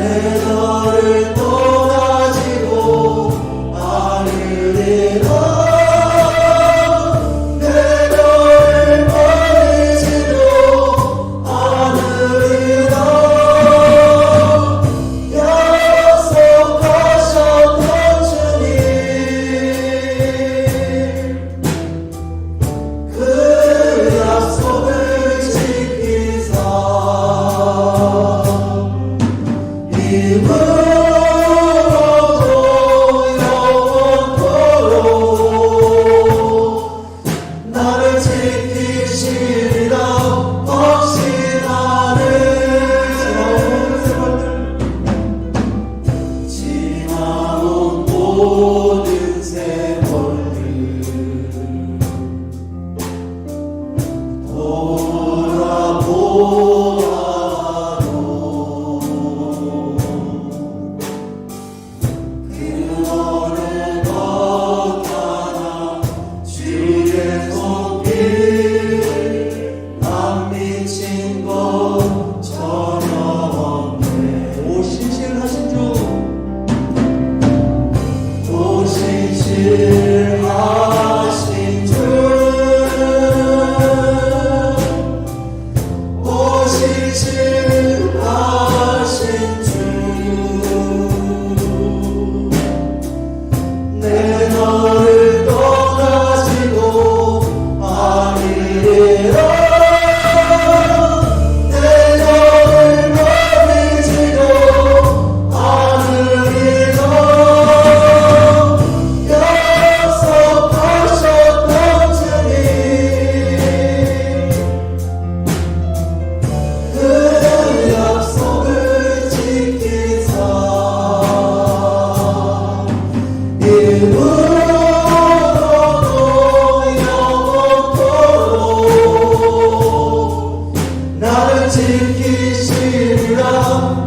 너를 떠나지고 않으리라. 모든 세월들 돌아보아도 그거는 어떠나 주의 손길 안 미친 것 전혀 없네. 오 신실하신 주 신실하신 주 오 신실하신 주 내 너를 떠나지고 아니리라. 내 너를 버리지도 않으리라. 나를 지키시리라.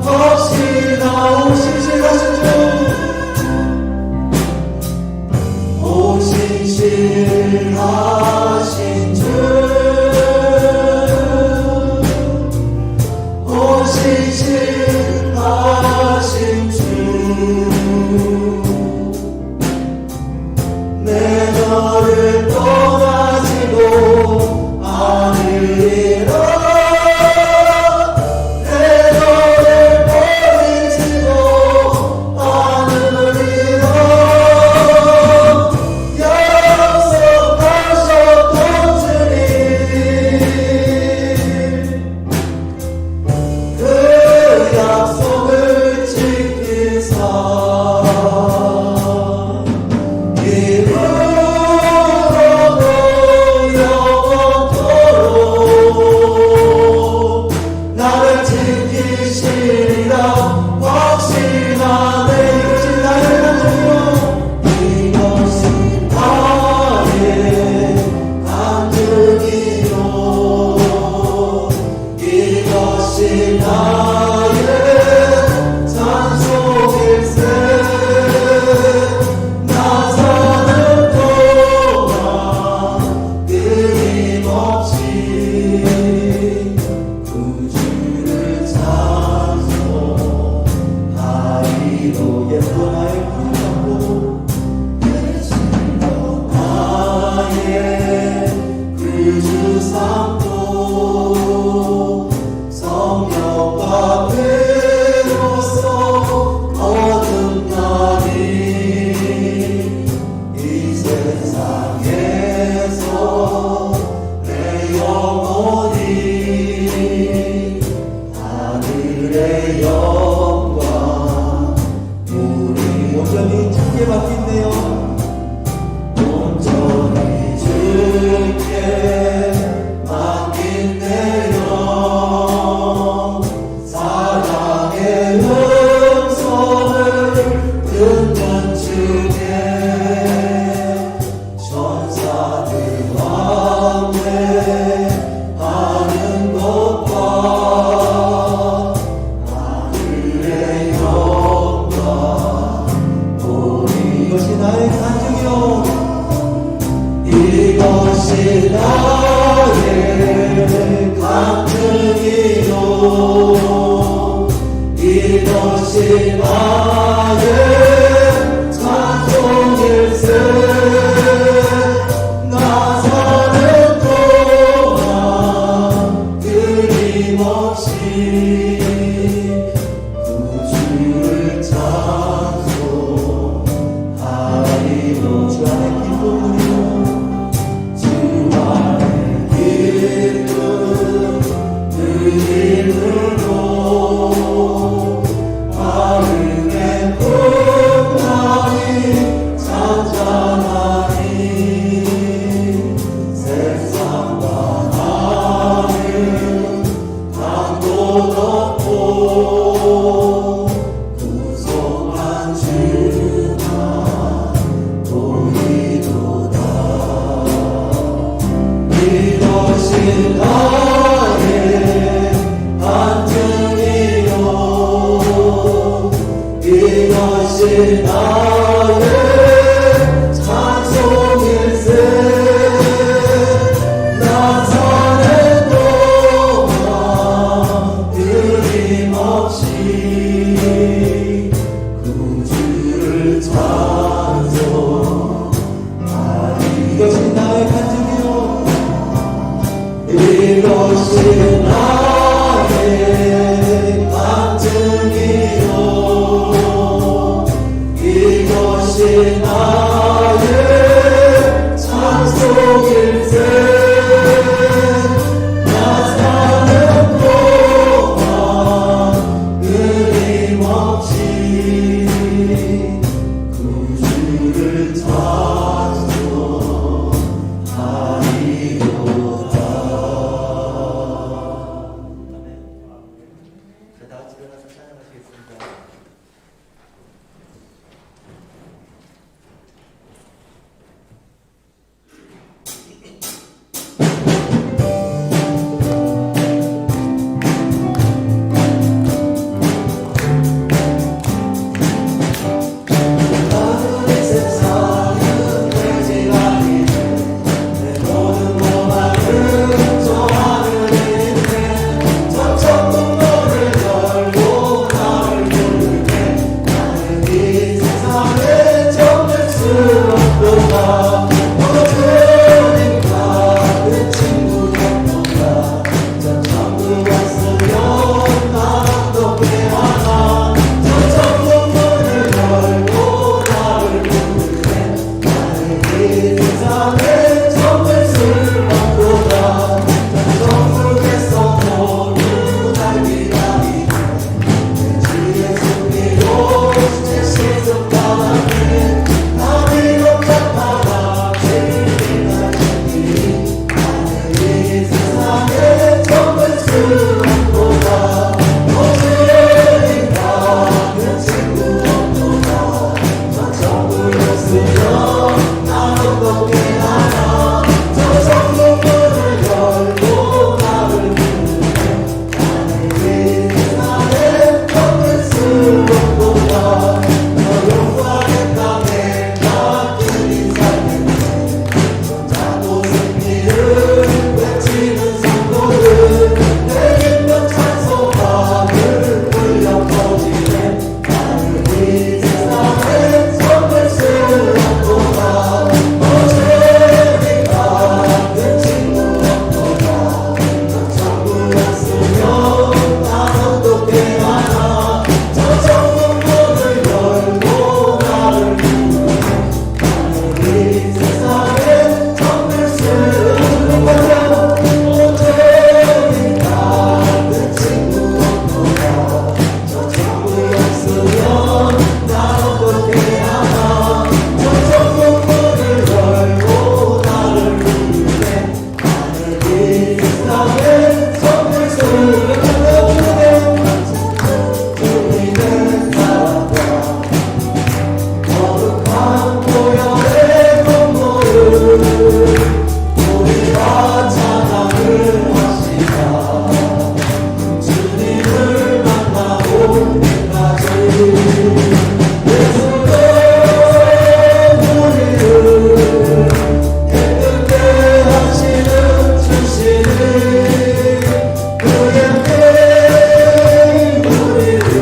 혹시나 오 신실하신 주 오 신실하신 주 오 신실하신 주 내 너를 떠나지고 않으리라. 확신하네. 이것이 나의 간증이요 이것이 나의 찬송일세. 나 사는 동안 끊임없이 구주를 찬송하리로. 예쁜 나의 구원하고 나의 구주 삼고 성령과 배로서 얻은 날이 이 세상에서 내 영혼이 하늘의 영광 우리 온전히 주께 맡긴대요. 온전히 주께 맡긴대요. 사랑의 음성을 듣는 주께 천사들 왕래하는 것과 하늘의 영광 우리 이것이 나의 이것이 나의 찬송일세 나 사는 동안 끊임없이 구주를 찬송하리로 주 안에 기쁨으로 그 힘으로 마음의 풍랑이 잔잔하니 세상과 하늘 강도 덮고 구속한 주만 보이도다 이것이 나의 반증이요 이것이 나의 찬송일세 나 사는 동안 끊임없이 구주를 찬송하리 이것이 나의 반증이요 이것이 나의 반증이요 이것이 나의 찬송일세 나 사는 동안 끊임없이 구주를 찬송하리로다 다 같이 일어나서 찬양하시겠습니다.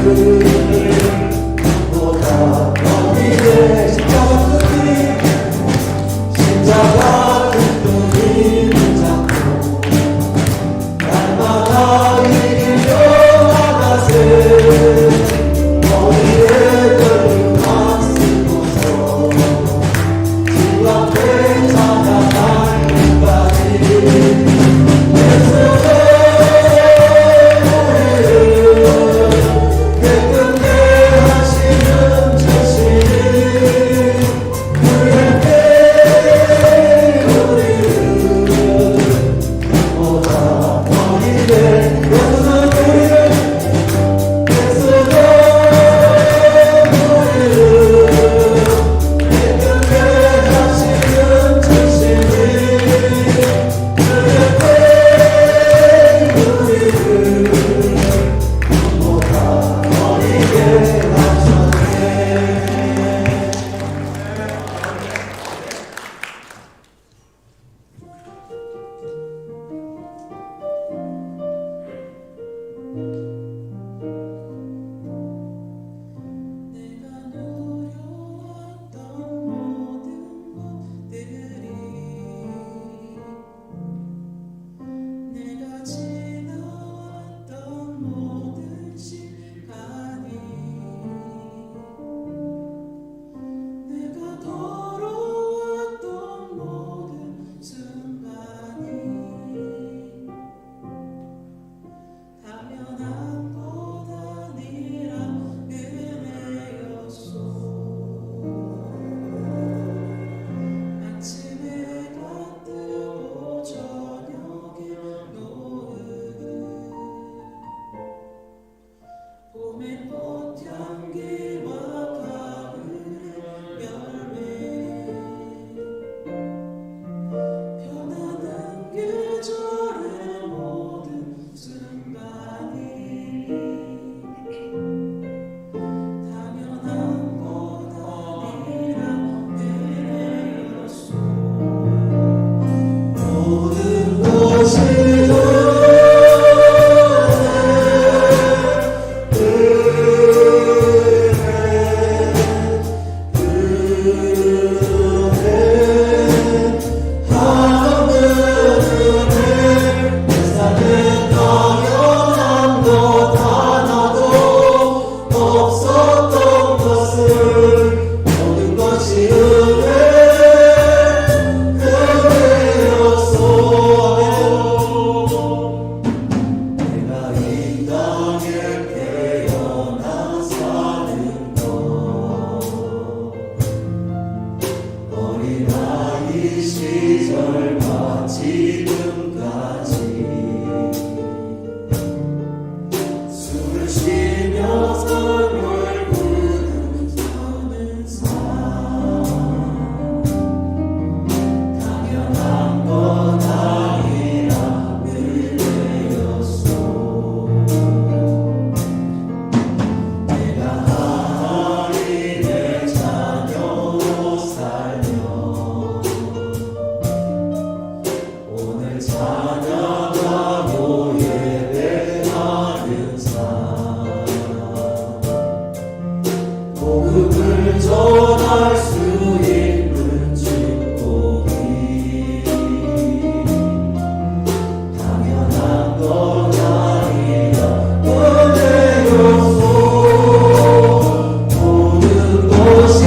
그 전할 수 있는 축복이 당연한 건 아니라 은혜였소. 모든 것이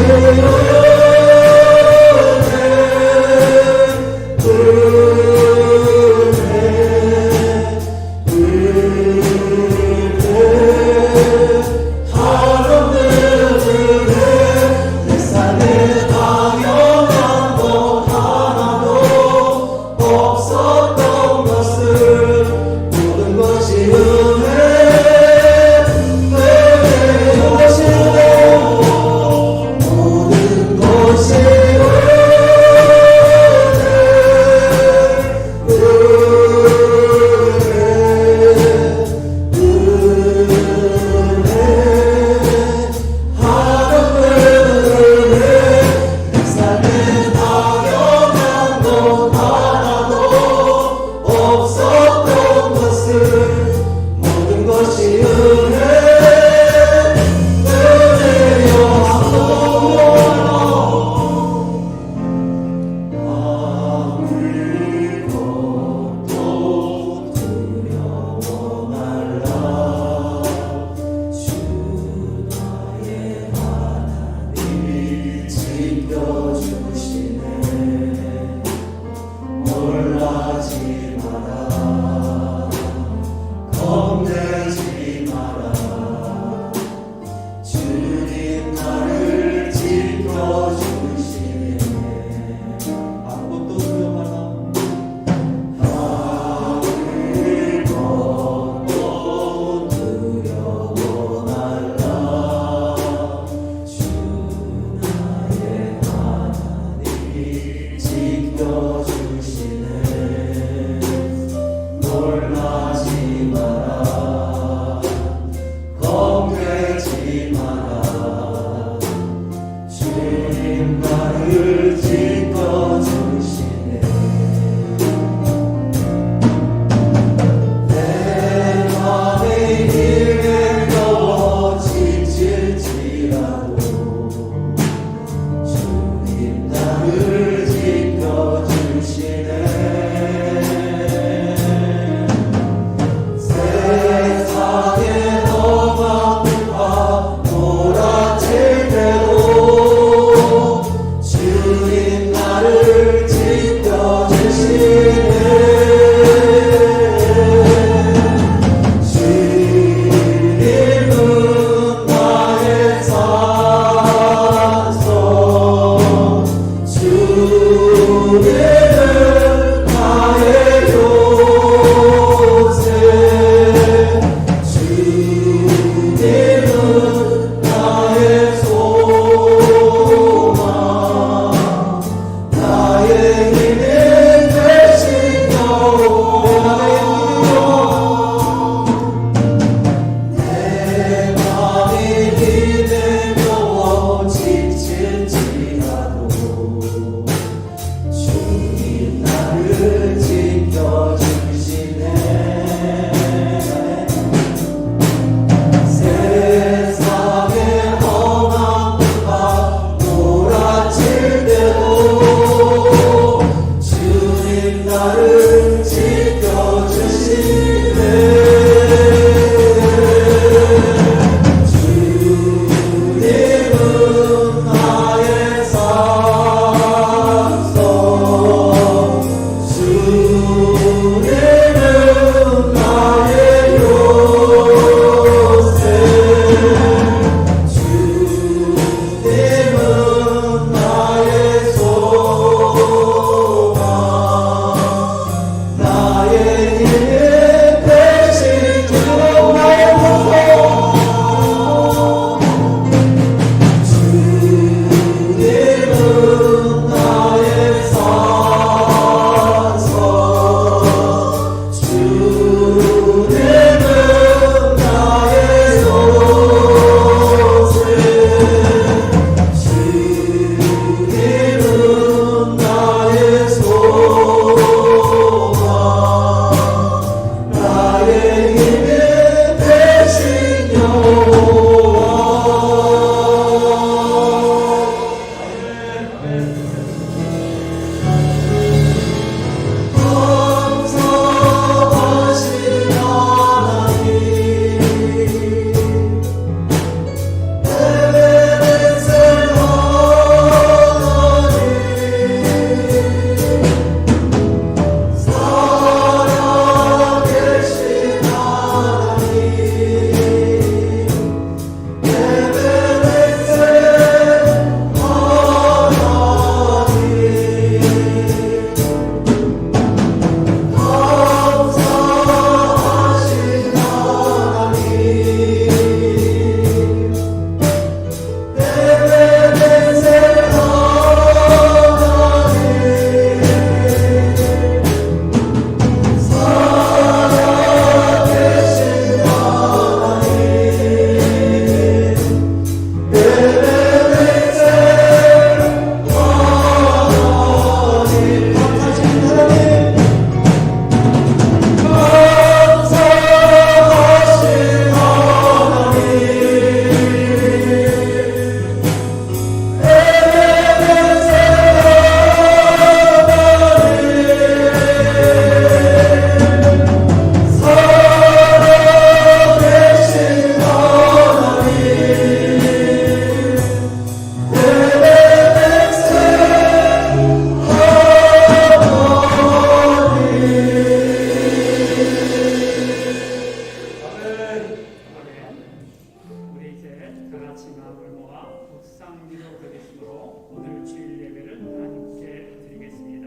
모아 묵상 기도 드리심으로 오늘 주일 예배를 하나님께 드리겠습니다.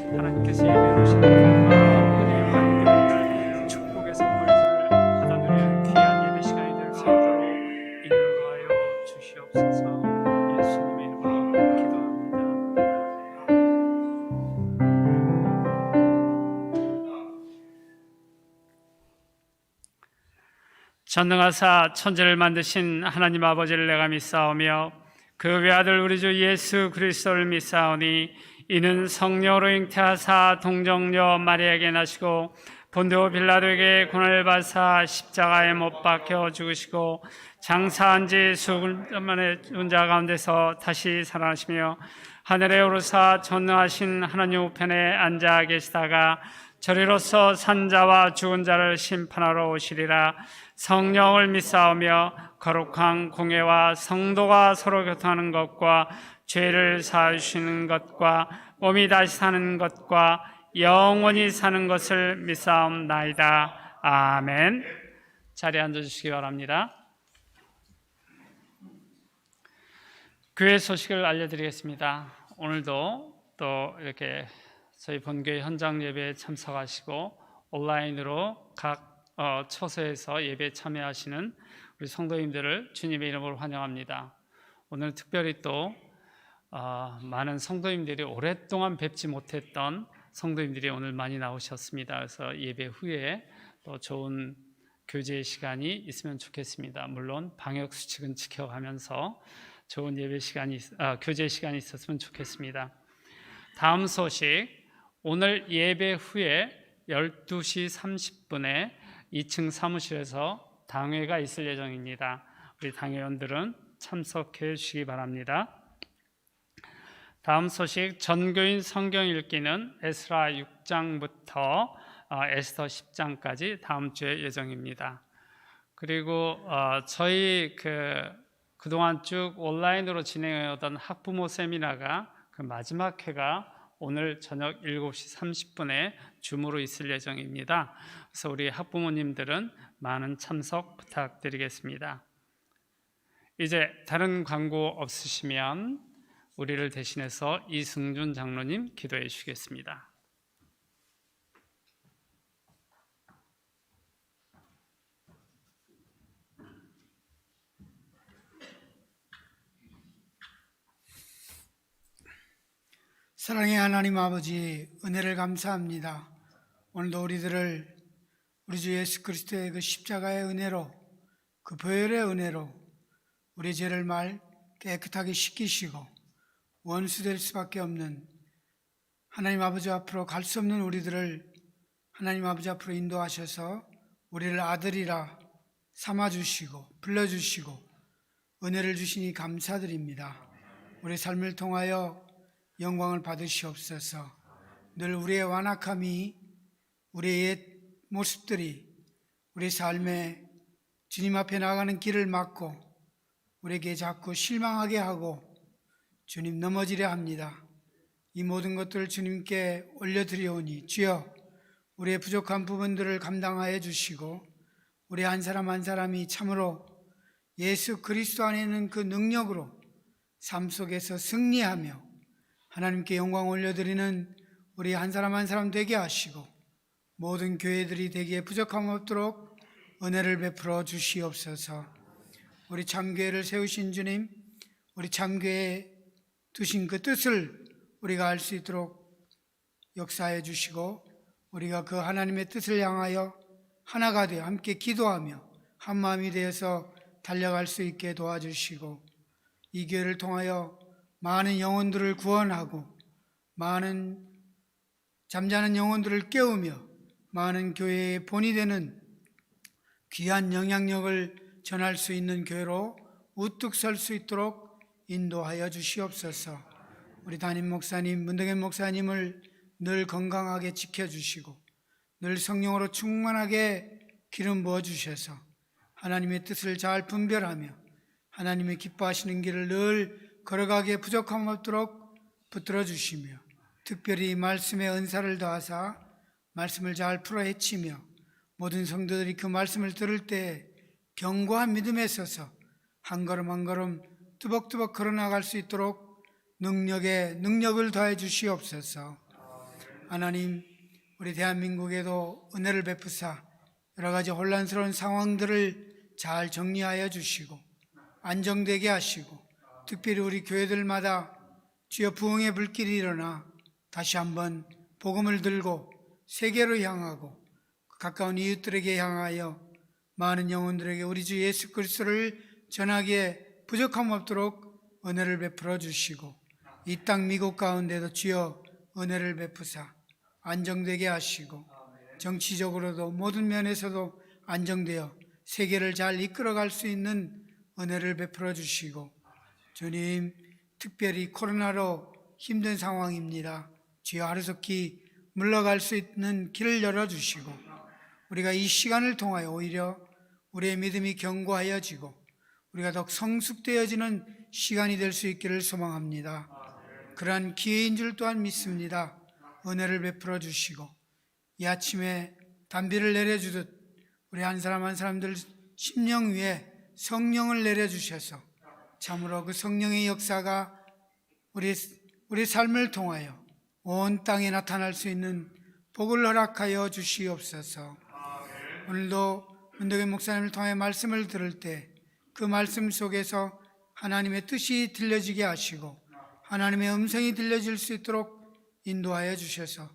하나님께서 예배해 주시는 그 마음의 관계를 축복의 선물들을 받아들이는 귀한 예배 시간이 될 수 있도록 인도하여 주시옵소서. 예수님의 이름으로 기도합니다. 전능하사 천지를 만드신 하나님 아버지를 내가 믿사오며 그 외아들 우리 주 예수 그리스도를 믿사오니 이는 성령으로 잉태하사 동정녀 마리아에게 나시고 본디오 빌라도에게 고난을 받사 십자가에 못 박혀 죽으시고 장사한 지 수흘 만에 죽은 자 가운데서 다시 살아나시며 하늘에 오르사 전능하신 하나님 우편에 앉아 계시다가 저리로서 산자와 죽은 자를 심판하러 오시리라. 성령을 믿사오며 거룩한 공예와 성도가 서로 교통하는 것과 죄를 사하시는 것과 몸이 다시 사는 것과 영원히 사는 것을 믿사옵나이다. 아멘. 자리에 앉아주시기 바랍니다. 교회 소식을 알려드리겠습니다. 오늘도 또 이렇게 저희 본교회 현장 예배에 참석하시고 온라인으로 각 처소에서 예배에 참여하시는 우리 성도님들을 주님의 이름으로 환영합니다. 오늘 특별히 또 많은 성도님들이 오랫동안 뵙지 못했던 성도님들이 오늘 많이 나오셨습니다. 그래서 예배 후에 또 좋은 교제 시간이 있으면 좋겠습니다. 물론 방역 수칙은 지켜가면서 좋은 교제 시간이 있었으면 좋겠습니다. 다음 소식, 오늘 예배 후에 12시 30분에 2층 사무실에서 당회가 있을 예정입니다. 우리 당회원들은 참석해 주시기 바랍니다. 다음 소식, 전교인 성경 읽기는 에스라 6장부터 에스더 10장까지 다음 주에 예정입니다. 그리고 저희 그동안 쭉 온라인으로 진행해오던 학부모 세미나가 그 마지막 회가 오늘 저녁 7시 30분에 줌으로 있을 예정입니다. 그래서 우리 학부모님들은 많은 참석 부탁드리겠습니다. 이제 다른 광고 없으시면 우리를 대신해서 이승준 장로님 기도해 주시겠습니다. 사랑의 하나님 아버지, 은혜를 감사합니다. 오늘도 우리들을 우리 주 예수 그리스도의 그 십자가의 은혜로, 그 보혈의 은혜로 우리 죄를 깨끗하게 씻기시고 원수될 수밖에 없는 하나님 아버지 앞으로 갈 수 없는 우리들을 하나님 아버지 앞으로 인도하셔서 우리를 아들이라 삼아주시고 불러주시고 은혜를 주시니 감사드립니다. 우리 삶을 통하여 영광을 받으시옵소서. 늘 우리의 완악함이, 우리의 옛 모습들이 우리 삶에 주님 앞에 나가는 길을 막고 우리에게 자꾸 실망하게 하고 주님 넘어지려 합니다. 이 모든 것들을 주님께 올려드리오니 주여 우리의 부족한 부분들을 감당하여 주시고 우리 한 사람 한 사람이 참으로 예수 그리스도 안에 있는 그 능력으로 삶 속에서 승리하며 하나님께 영광 올려드리는 우리 한 사람 한 사람 되게 하시고 모든 교회들이 되기에 부족함 없도록 은혜를 베풀어 주시옵소서. 우리 참교회를 세우신 주님, 우리 참교회에 두신 그 뜻을 우리가 알 수 있도록 역사해 주시고 우리가 그 하나님의 뜻을 향하여 하나가 되어 함께 기도하며 한 마음이 되어서 달려갈 수 있게 도와주시고 이 교회를 통하여 많은 영혼들을 구원하고 많은 잠자는 영혼들을 깨우며 많은 교회의 본이 되는 귀한 영향력을 전할 수 있는 교회로 우뚝 설 수 있도록 인도하여 주시옵소서. 우리 담임 목사님, 문덕현 목사님을 늘 건강하게 지켜주시고 늘 성령으로 충만하게 기름 부어주셔서 하나님의 뜻을 잘 분별하며 하나님의 기뻐하시는 길을 늘 걸어가기에 부족함 없도록 붙들어 주시며 특별히 말씀의 은사를 더하사 말씀을 잘 풀어 헤치며 모든 성도들이 그 말씀을 들을 때 견고한 믿음에 서서 한 걸음 한 걸음 뚜벅뚜벅 걸어나갈 수 있도록 능력을 더해 주시옵소서. 하나님, 우리 대한민국에도 은혜를 베푸사 여러 가지 혼란스러운 상황들을 잘 정리하여 주시고 안정되게 하시고 특별히 우리 교회들마다 주여 부흥의 불길이 일어나 다시 한번 복음을 들고 세계로 향하고 가까운 이웃들에게 향하여 많은 영혼들에게 우리 주 예수 그리스도를 전하기에 부족함 없도록 은혜를 베풀어 주시고 이 땅 미국 가운데도 주여 은혜를 베푸사 안정되게 하시고 정치적으로도 모든 면에서도 안정되어 세계를 잘 이끌어갈 수 있는 은혜를 베풀어 주시고 주님, 특별히 코로나로 힘든 상황입니다. 주여 하루속히 물러갈 수 있는 길을 열어주시고 우리가 이 시간을 통하여 오히려 우리의 믿음이 견고하여지고 우리가 더 성숙되어지는 시간이 될 수 있기를 소망합니다. 그러한 기회인 줄 또한 믿습니다. 은혜를 베풀어 주시고 이 아침에 단비를 내려주듯 우리 한 사람 한 사람들 심령 위에 성령을 내려주셔서 참으로 그 성령의 역사가 우리 삶을 통하여 온 땅에 나타날 수 있는 복을 허락하여 주시옵소서. 오늘도 문덕현 목사님을 통해 말씀을 들을 때 그 말씀 속에서 하나님의 뜻이 들려지게 하시고 하나님의 음성이 들려질 수 있도록 인도하여 주셔서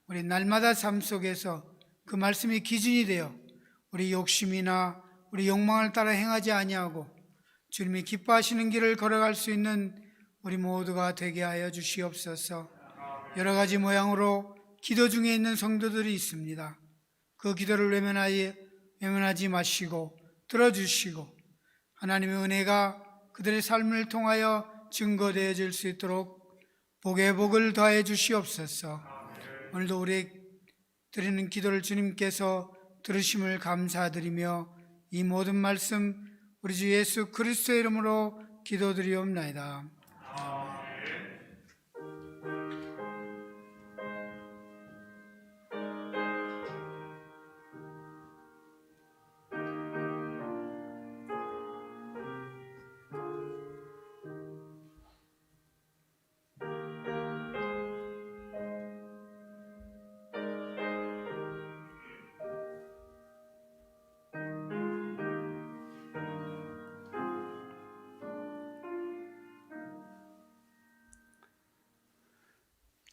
우리 날마다 삶 속에서 그 말씀이 기준이 되어 우리 욕심이나 우리 욕망을 따라 행하지 아니하고 주님이 기뻐하시는 길을 걸어갈 수 있는 우리 모두가 되게 하여 주시옵소서. 여러 가지 모양으로 기도 중에 있는 성도들이 있습니다. 그 기도를 외면하지 마시고 들어주시고 하나님의 은혜가 그들의 삶을 통하여 증거되어질 수 있도록 복의 복을 더해 주시옵소서. 오늘도 우리 드리는 기도를 주님께서 들으심을 감사드리며 이 모든 말씀 우리 주 예수 그리스도의 이름으로 기도드리옵나이다.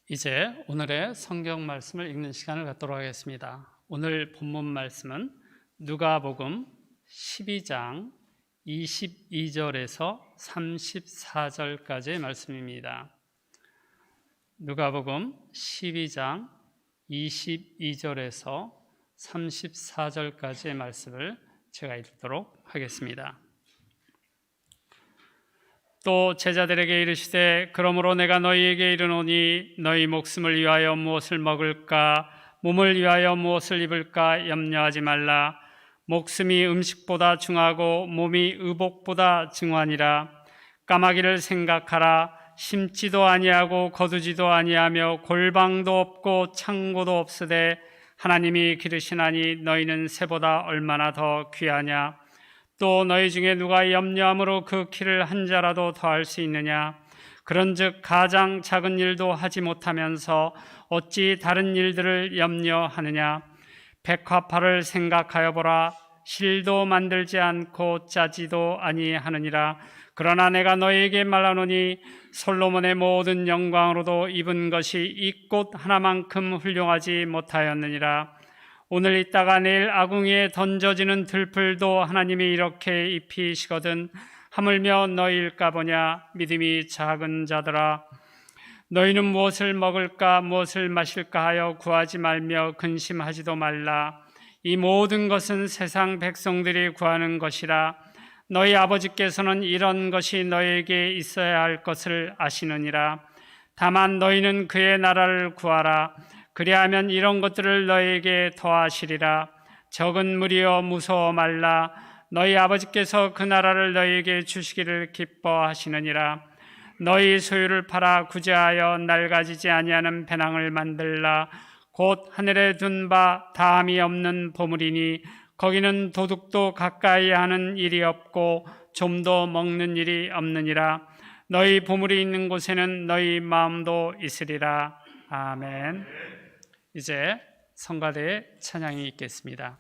이제 오늘의 성경 말씀을 읽는 시간을 갖도록 하겠습니다. 오늘 본문 말씀은 누가복음 12장 22절에서 34절까지의 말씀입니다. 누가복음 12장 22절에서 34절까지의 말씀을 제가 읽도록 하겠습니다. 또 제자들에게 이르시되 그러므로 내가 너희에게 이르노니 너희 목숨을 위하여 무엇을 먹을까 몸을 위하여 무엇을 입을까 염려하지 말라. 목숨이 음식보다 중하고 몸이 의복보다 중하니라. 까마귀를 생각하라. 심지도 아니하고 거두지도 아니하며 골방도 없고 창고도 없으되 하나님이 기르시나니 너희는 새보다 얼마나 더 귀하냐. 또 너희 중에 누가 염려함으로 그 키를 한 자라도 더할 수 있느냐. 그런즉 가장 작은 일도 하지 못하면서 어찌 다른 일들을 염려하느냐. 백화파를 생각하여 보라. 실도 만들지 않고 짜지도 아니하느니라. 그러나 내가 너희에게 말하노니 솔로몬의 모든 영광으로도 입은 것이 이 꽃 하나만큼 훌륭하지 못하였느니라. 오늘 있다가 내일 아궁이에 던져지는 들풀도 하나님이 이렇게 입히시거든 하물며 너희일까 보냐. 믿음이 작은 자들아, 너희는 무엇을 먹을까 무엇을 마실까 하여 구하지 말며 근심하지도 말라. 이 모든 것은 세상 백성들이 구하는 것이라. 너희 아버지께서는 이런 것이 너희에게 있어야 할 것을 아시느니라. 다만 너희는 그의 나라를 구하라. 그리하면 이런 것들을 너희에게 더하시리라. 적은 무리여 무서워 말라. 너희 아버지께서 그 나라를 너희에게 주시기를 기뻐하시느니라. 너희 소유를 팔아 구제하여 낡아지지 아니하는 배낭을 만들라. 곧 하늘에 둔 바 다함이 없는 보물이니 거기는 도둑도 가까이 하는 일이 없고 좀도 먹는 일이 없느니라. 너희 보물이 있는 곳에는 너희 마음도 있으리라. 아멘. 이제 성가대의 찬양이 있겠습니다.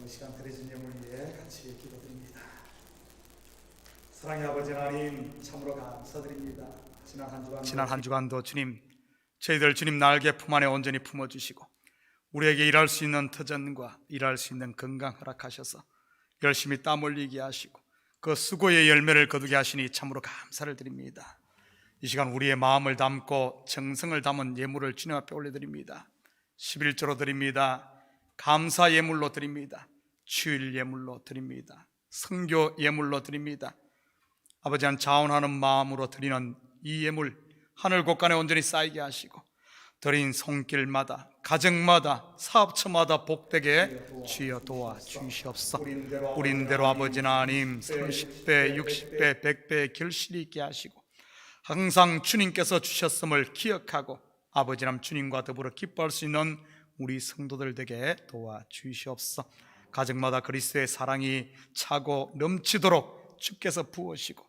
이 시간 드려진 예물 위해 같이 기도드립니다. 사랑의 아버지 하나님, 참으로 감사드립니다. 지난 한 주간도 주님, 저희들 주님 날개 품 안에 온전히 품어주시고 우리에게 일할 수 있는 터전과 일할 수 있는 건강 허락하셔서 열심히 땀 흘리게 하시고 그 수고의 열매를 거두게 하시니 참으로 감사를 드립니다. 이 시간 우리의 마음을 담고 정성을 담은 예물을 주님 앞에 올려드립니다. 11조로 드립니다. 감사 예물로 드립니다. 주일 예물로 드립니다. 성교 예물로 드립니다. 아버지 한 자원하는 마음으로 드리는 이 예물 하늘 곳간에 온전히 쌓이게 하시고 드린 손길마다 가정마다 사업처마다 복되게 주여 도와 주시옵소서. 우린대로 아버지 하나님 30배 60배 100배의 결실이 있게 하시고 항상 주님께서 주셨음을 기억하고 아버지 하나님 주님과 더불어 기뻐할 수 있는 우리 성도들 되게 도와 주시옵소서. 가정마다 그리스도의 사랑이 차고 넘치도록 주께서 부으시고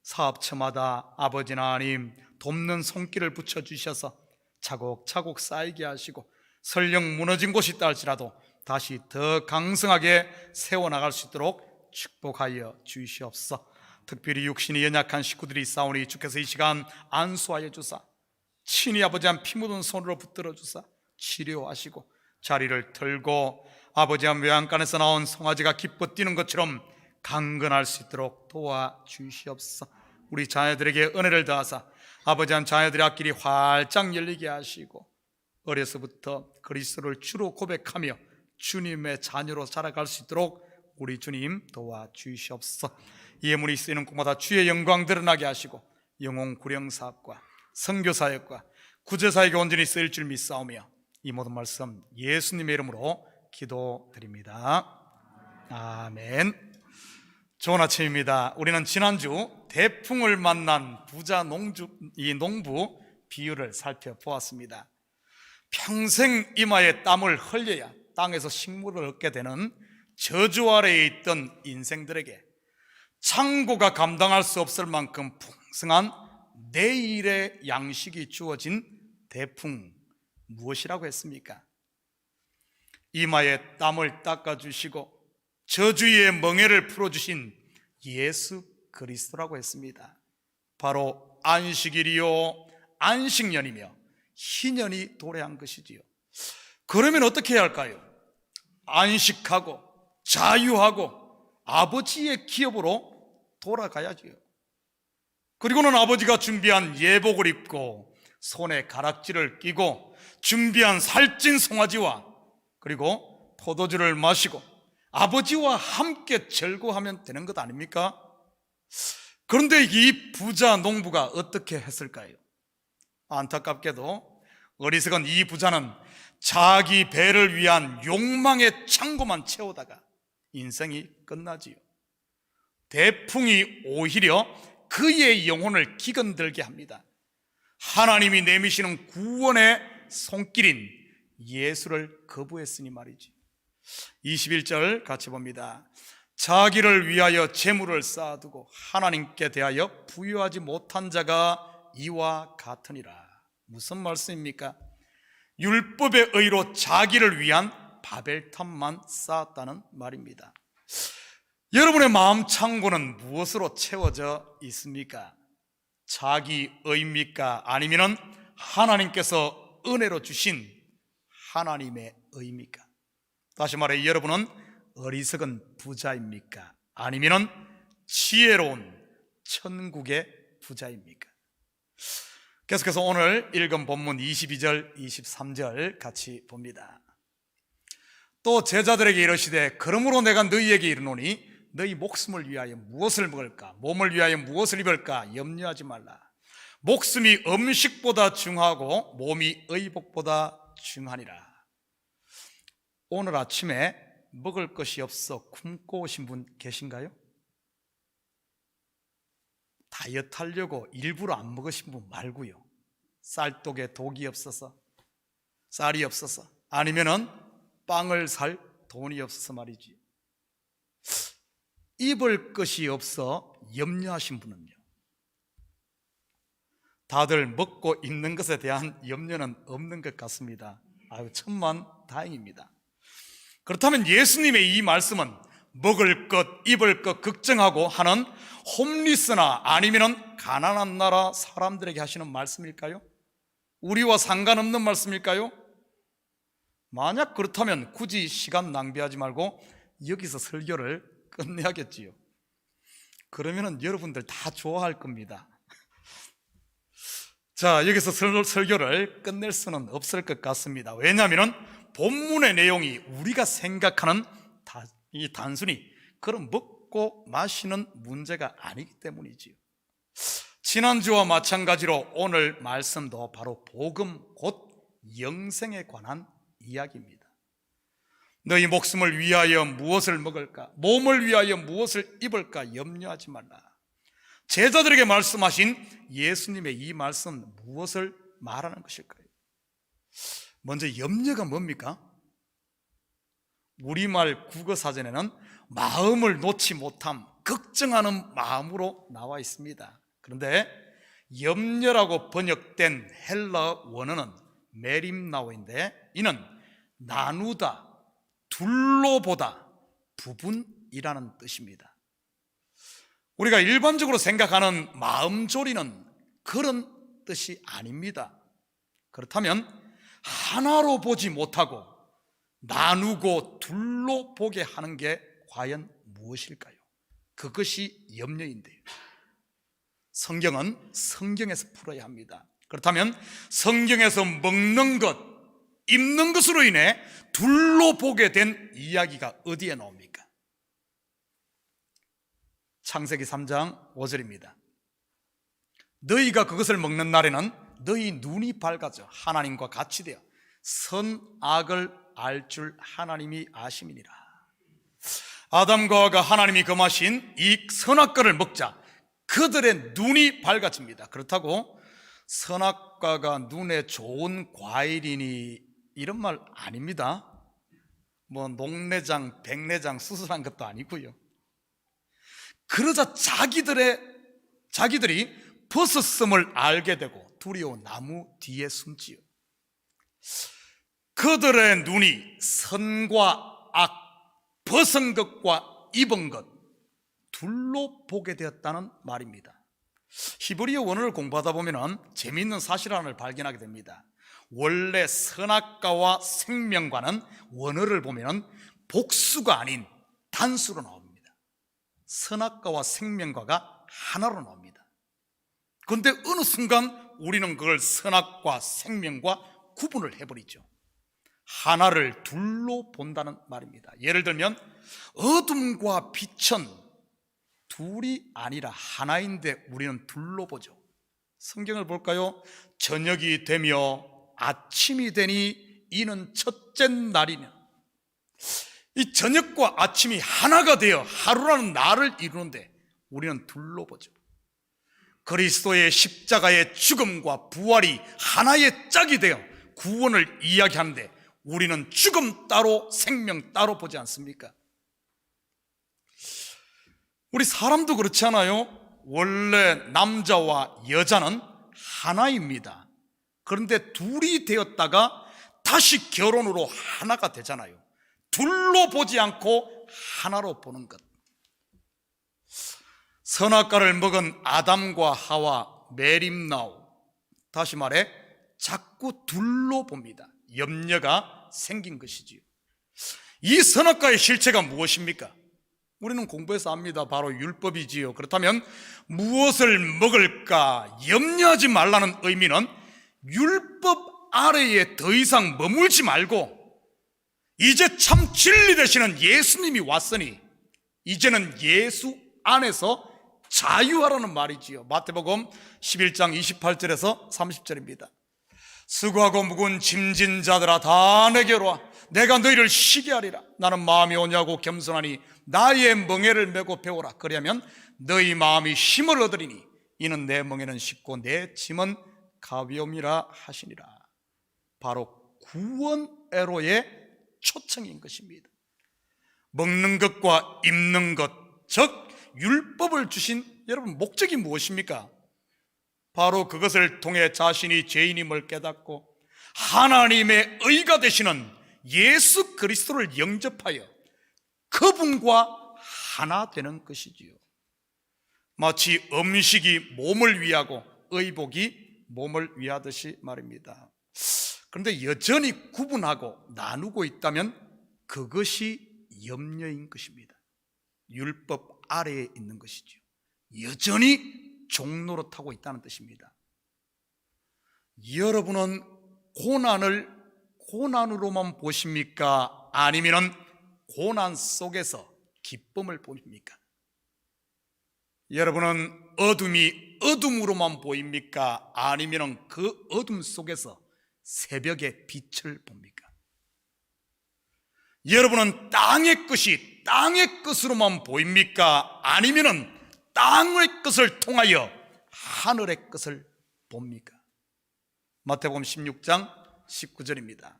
사업처마다 아버지 하나님 돕는 손길을 붙여주셔서 차곡차곡 쌓이게 하시고 설령 무너진 곳이 있다 할지라도 다시 더 강성하게 세워나갈 수 있도록 축복하여 주시옵소서. 특별히 육신이 연약한 식구들이 싸우니 주께서 이 시간 안수하여 주사 친히 아버지 한 피 묻은 손으로 붙들어 주사 치료하시고 자리를 털고 아버지 한 외양간에서 나온 송아지가 기뻐 뛰는 것처럼 강건할 수 있도록 도와주시옵소서. 우리 자녀들에게 은혜를 더하사 아버지 한 자녀들의 앞길이 활짝 열리게 하시고 어려서부터 그리스도를 주로 고백하며 주님의 자녀로 자라갈 수 있도록 우리 주님 도와주시옵소서. 예물이 쓰이는 곳마다 주의 영광 드러나게 하시고 영혼 구령 사업과 선교 사역과 구제 사역에 온전히 쓰일 줄 믿사오며 이 모든 말씀 예수님의 이름으로 기도드립니다. 아멘. 좋은 아침입니다. 우리는 지난주 대풍을 만난 부자 농부 비유를 살펴보았습니다. 평생 이마에 땀을 흘려야 땅에서 식물을 얻게 되는 저주 아래에 있던 인생들에게 창고가 감당할 수 없을 만큼 풍성한 내일의 양식이 주어진 대풍, 무엇이라고 했습니까? 이마에 땀을 닦아주시고 저주의 멍에를 풀어주신 예수 그리스도라고 했습니다. 바로 안식일이요 안식년이며 희년이 도래한 것이지요. 그러면 어떻게 해야 할까요? 안식하고 자유하고 아버지의 기업으로 돌아가야지요. 그리고는 아버지가 준비한 예복을 입고 손에 가락지를 끼고 준비한 살찐 송아지와 그리고 포도주를 마시고 아버지와 함께 즐거워하면 되는 것 아닙니까? 그런데 이 부자 농부가 어떻게 했을까요? 안타깝게도 어리석은 이 부자는 자기 배를 위한 욕망의 창고만 채우다가 인생이 끝나지요. 대풍이 오히려 그의 영혼을 기건들게 합니다. 하나님이 내미시는 구원의 손길인 예수를 거부했으니 말이지. 21절 같이 봅니다. 자기를 위하여 재물을 쌓아두고 하나님께 대하여 부유하지 못한 자가 이와 같으니라. 무슨 말씀입니까? 율법의 의로 자기를 위한 바벨탑만 쌓았다는 말입니다. 여러분의 마음 창고는 무엇으로 채워져 있습니까? 자기 의입니까? 아니면 하나님께서 은혜로 주신 하나님의 의입니까? 다시 말해 여러분은 어리석은 부자입니까? 아니면 지혜로운 천국의 부자입니까? 계속해서 오늘 읽은 본문 22절 23절 같이 봅니다. 또 제자들에게 이르시되 그러므로 내가 너희에게 이르노니 너희 목숨을 위하여 무엇을 먹을까 몸을 위하여 무엇을 입을까 염려하지 말라. 목숨이 음식보다 중하고 몸이 의복보다 중하니라. 오늘 아침에 먹을 것이 없어 굶고 오신 분 계신가요? 다이어트 하려고 일부러 안 먹으신 분 말고요. 쌀독에 독이 없어서, 쌀이 없어서, 아니면은 빵을 살 돈이 없어서 말이지. 입을 것이 없어 염려하신 분은요, 다들 먹고 입는 것에 대한 염려는 없는 것 같습니다. 아유, 천만 다행입니다. 그렇다면 예수님의 이 말씀은 먹을 것, 입을 것 걱정하고 하는 홈리스나 아니면 가난한 나라 사람들에게 하시는 말씀일까요? 우리와 상관없는 말씀일까요? 만약 그렇다면 굳이 시간 낭비하지 말고 여기서 설교를 끝내야겠지요. 그러면은 여러분들 다 좋아할 겁니다. 자, 여기서 설교를 끝낼 수는 없을 것 같습니다. 왜냐하면 본문의 내용이 우리가 생각하는 단순히 그런 먹고 마시는 문제가 아니기 때문이지요. 지난주와 마찬가지로 오늘 말씀도 바로 복음 곧 영생에 관한 이야기입니다. 너희 목숨을 위하여 무엇을 먹을까? 몸을 위하여 무엇을 입을까? 염려하지 말라. 제자들에게 말씀하신 예수님의 이 말씀 무엇을 말하는 것일까요? 먼저 염려가 뭡니까? 우리말 국어사전에는 마음을 놓지 못함, 걱정하는 마음으로 나와 있습니다. 그런데 염려라고 번역된 헬러 원어는 메림나오인데 이는 나누다, 둘로 보다, 부분이라는 뜻입니다. 우리가 일반적으로 생각하는 마음조리는 그런 뜻이 아닙니다. 그렇다면 하나로 보지 못하고 나누고 둘로 보게 하는 게 과연 무엇일까요? 그것이 염려인데요. 성경은 성경에서 풀어야 합니다. 그렇다면 성경에서 먹는 것, 입는 것으로 인해 둘로 보게 된 이야기가 어디에 나옵니까? 창세기 3장 5절입니다. 너희가 그것을 먹는 날에는 너희 눈이 밝아져 하나님과 같이 되어 선악을 알 줄 하나님이 아심이니라. 아담과 하와가 하나님이 금하신 이 선악과를 먹자 그들의 눈이 밝아집니다. 그렇다고 선악과가 눈에 좋은 과일이니 이런 말 아닙니다. 뭐 녹내장, 백내장 수술한 것도 아니고요. 그러자 자기들이 벗었음을 알게 되고 두려워 나무 뒤에 숨지요. 그들의 눈이 선과 악, 벗은 것과 입은 것 둘로 보게 되었다는 말입니다. 히브리어 원어를 공부하다 보면 재미있는 사실 하나를 발견하게 됩니다. 원래 선악과와 생명과는 원어를 보면 복수가 아닌 단수로 나옵니다. 선악과와 생명과가 하나로 나옵니다. 그런데 어느 순간 우리는 그걸 선악과 생명과 구분을 해버리죠. 하나를 둘로 본다는 말입니다. 예를 들면 어둠과 빛은 둘이 아니라 하나인데 우리는 둘로 보죠. 성경을 볼까요? 저녁이 되며 아침이 되니 이는 첫째 날이냐. 이 저녁과 아침이 하나가 되어 하루라는 날을 이루는데 우리는 둘로 보죠. 그리스도의 십자가의 죽음과 부활이 하나의 짝이 되어 구원을 이야기하는데 우리는 죽음 따로 생명 따로 보지 않습니까? 우리 사람도 그렇지 않아요? 원래 남자와 여자는 하나입니다. 그런데 둘이 되었다가 다시 결혼으로 하나가 되잖아요. 둘로 보지 않고 하나로 보는 것. 선악과를 먹은 아담과 하와 메림나오, 다시 말해 자꾸 둘로 봅니다. 염려가 생긴 것이지요. 이 선악과의 실체가 무엇입니까? 우리는 공부해서 압니다. 바로 율법이지요. 그렇다면 무엇을 먹을까 염려하지 말라는 의미는 율법 아래에 더 이상 머물지 말고 이제 참 진리 되시는 예수님이 왔으니 이제는 예수 안에서 자유하라는 말이지요. 마태복음 11장 28절에서 30절입니다. 수고하고 무거운 짐진 자들아 다 내게로 와 내가 너희를 쉬게 하리라. 나는 마음이 오냐고 겸손하니 나의 멍에를 메고 배우라. 그리하면 너희 마음이 힘을 얻으리니 이는 내 멍에는 쉽고 내 짐은 가벼움이라 하시니라. 바로 구원애로의 초청인 것입니다. 먹는 것과 입는 것, 즉 율법을 주신 여러분 목적이 무엇입니까? 바로 그것을 통해 자신이 죄인임을 깨닫고 하나님의 의가 되시는 예수 그리스도를 영접하여 그분과 하나 되는 것이지요. 마치 음식이 몸을 위하고 의복이 몸을 위하듯이 말입니다. 그런데 여전히 구분하고 나누고 있다면 그것이 염려인 것입니다. 율법 아래에 있는 것이지요. 여전히 종노릇하고 있다는 뜻입니다. 여러분은 고난을 고난으로만 보십니까? 아니면 고난 속에서 기쁨을 보십니까? 여러분은 어둠이 어둠으로만 보입니까? 아니면 그 어둠 속에서 새벽의 빛을 봅니까? 여러분은 땅의 것이 땅의 것으로만 보입니까? 아니면 땅의 것을 통하여 하늘의 것을 봅니까? 마태복음 16장 19절입니다.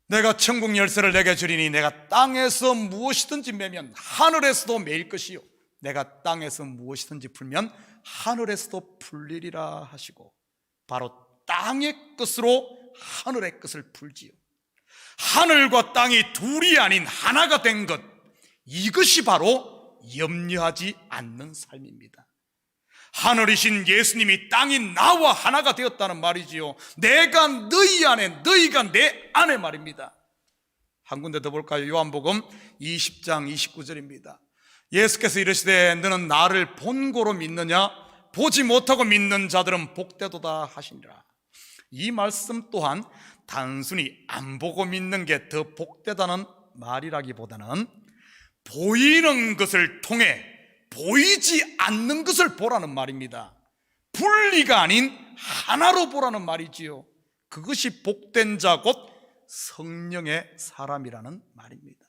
내가 천국 열쇠를 내게 주리니 내가 땅에서 무엇이든지 매면 하늘에서도 매일 것이요 내가 땅에서 무엇이든지 풀면 하늘에서도 풀리리라 하시고, 바로 땅의 것으로 하늘의 것을 풀지요. 하늘과 땅이 둘이 아닌 하나가 된 것, 이것이 바로 염려하지 않는 삶입니다. 하늘이신 예수님이 땅이 나와 하나가 되었다는 말이지요. 내가 너희 안에, 너희가 내 안에 말입니다. 한 군데 더 볼까요? 요한복음 20장 29절입니다. 예수께서 이르시되 너는 나를 본고로 믿느냐? 보지 못하고 믿는 자들은 복되도다 하시니라. 이 말씀 또한 단순히 안 보고 믿는 게 더 복되다는 말이라기보다는 보이는 것을 통해 보이지 않는 것을 보라는 말입니다. 분리가 아닌 하나로 보라는 말이지요. 그것이 복된 자 곧 성령의 사람이라는 말입니다.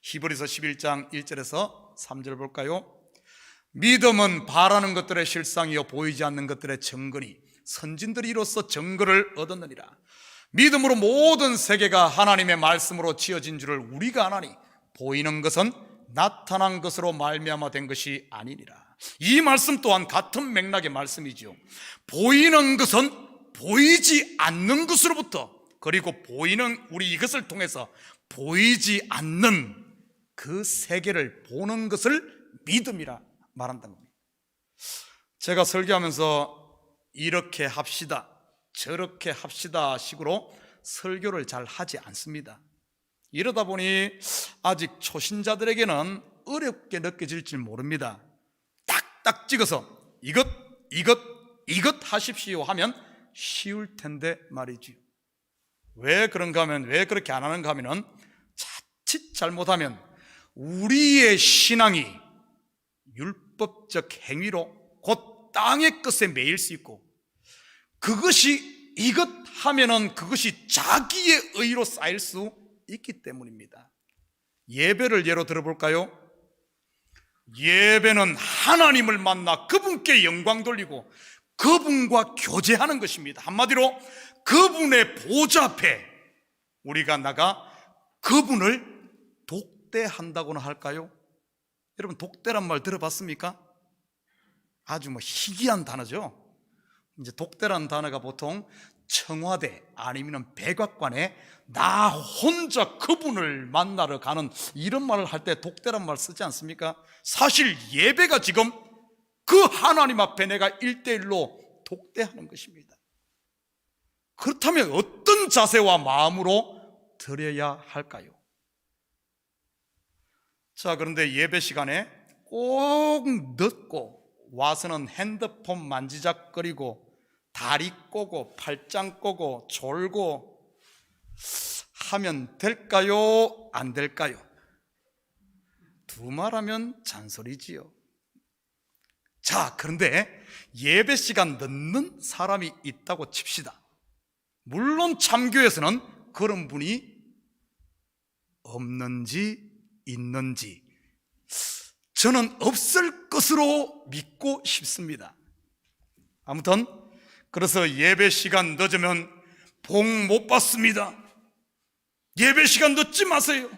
히브리서 11장 1절에서 3절 볼까요? 믿음은 바라는 것들의 실상이요 보이지 않는 것들의 증거니 선진들이 이로써 증거를 얻었느니라. 믿음으로 모든 세계가 하나님의 말씀으로 지어진 줄을 우리가 아나니 보이는 것은 나타난 것으로 말미암아 된 것이 아니니라. 이 말씀 또한 같은 맥락의 말씀이지요. 보이는 것은 보이지 않는 것으로부터, 그리고 보이는 우리 이것을 통해서 보이지 않는 그 세계를 보는 것을 믿음이라 말한다는 겁니다. 제가 설교하면서 이렇게 합시다, 저렇게 합시다 식으로 설교를 잘 하지 않습니다. 이러다 보니 아직 초신자들에게는 어렵게 느껴질지 모릅니다. 딱딱 찍어서 이것 하십시오 하면 쉬울 텐데 말이지요. 왜 그런가 하면, 왜 그렇게 안 하는가 하면, 자칫 잘못하면 우리의 신앙이 율법적 행위로 곧 땅의 것에 매일 수 있고, 그것이 이것 하면은 그것이 자기의 의로 쌓일 수 있기 때문입니다. 예배를 예로 들어볼까요? 예배는 하나님을 만나 그분께 영광 돌리고 그분과 교제하는 것입니다. 한마디로 그분의 보좌 앞에 우리가 나가 그분을 독대한다고나 할까요? 여러분, 독대란 말 들어봤습니까? 아주 희귀한 단어죠. 이제 독대라는 단어가 보통 청와대 아니면 백악관에 나 혼자 그분을 만나러 가는 이런 말을 할 때 독대란 말 쓰지 않습니까? 사실 예배가 지금 그 하나님 앞에 내가 1대1로 독대하는 것입니다. 그렇다면 어떤 자세와 마음으로 드려야 할까요? 자, 그런데 예배 시간에 꼭 늦고 와서는 핸드폰 만지작거리고 다리 꼬고 팔짱 꼬고 졸고 하면 될까요? 안 될까요? 두말하면 잔소리지요. 자, 그런데 예배 시간 늦는 사람이 있다고 칩시다. 물론 참교에서는 그런 분이 없는지 있는지 저는 없을 것으로 믿고 싶습니다. 아무튼 그래서 예배 시간 늦으면 복 못 받습니다. 예배 시간 늦지 마세요.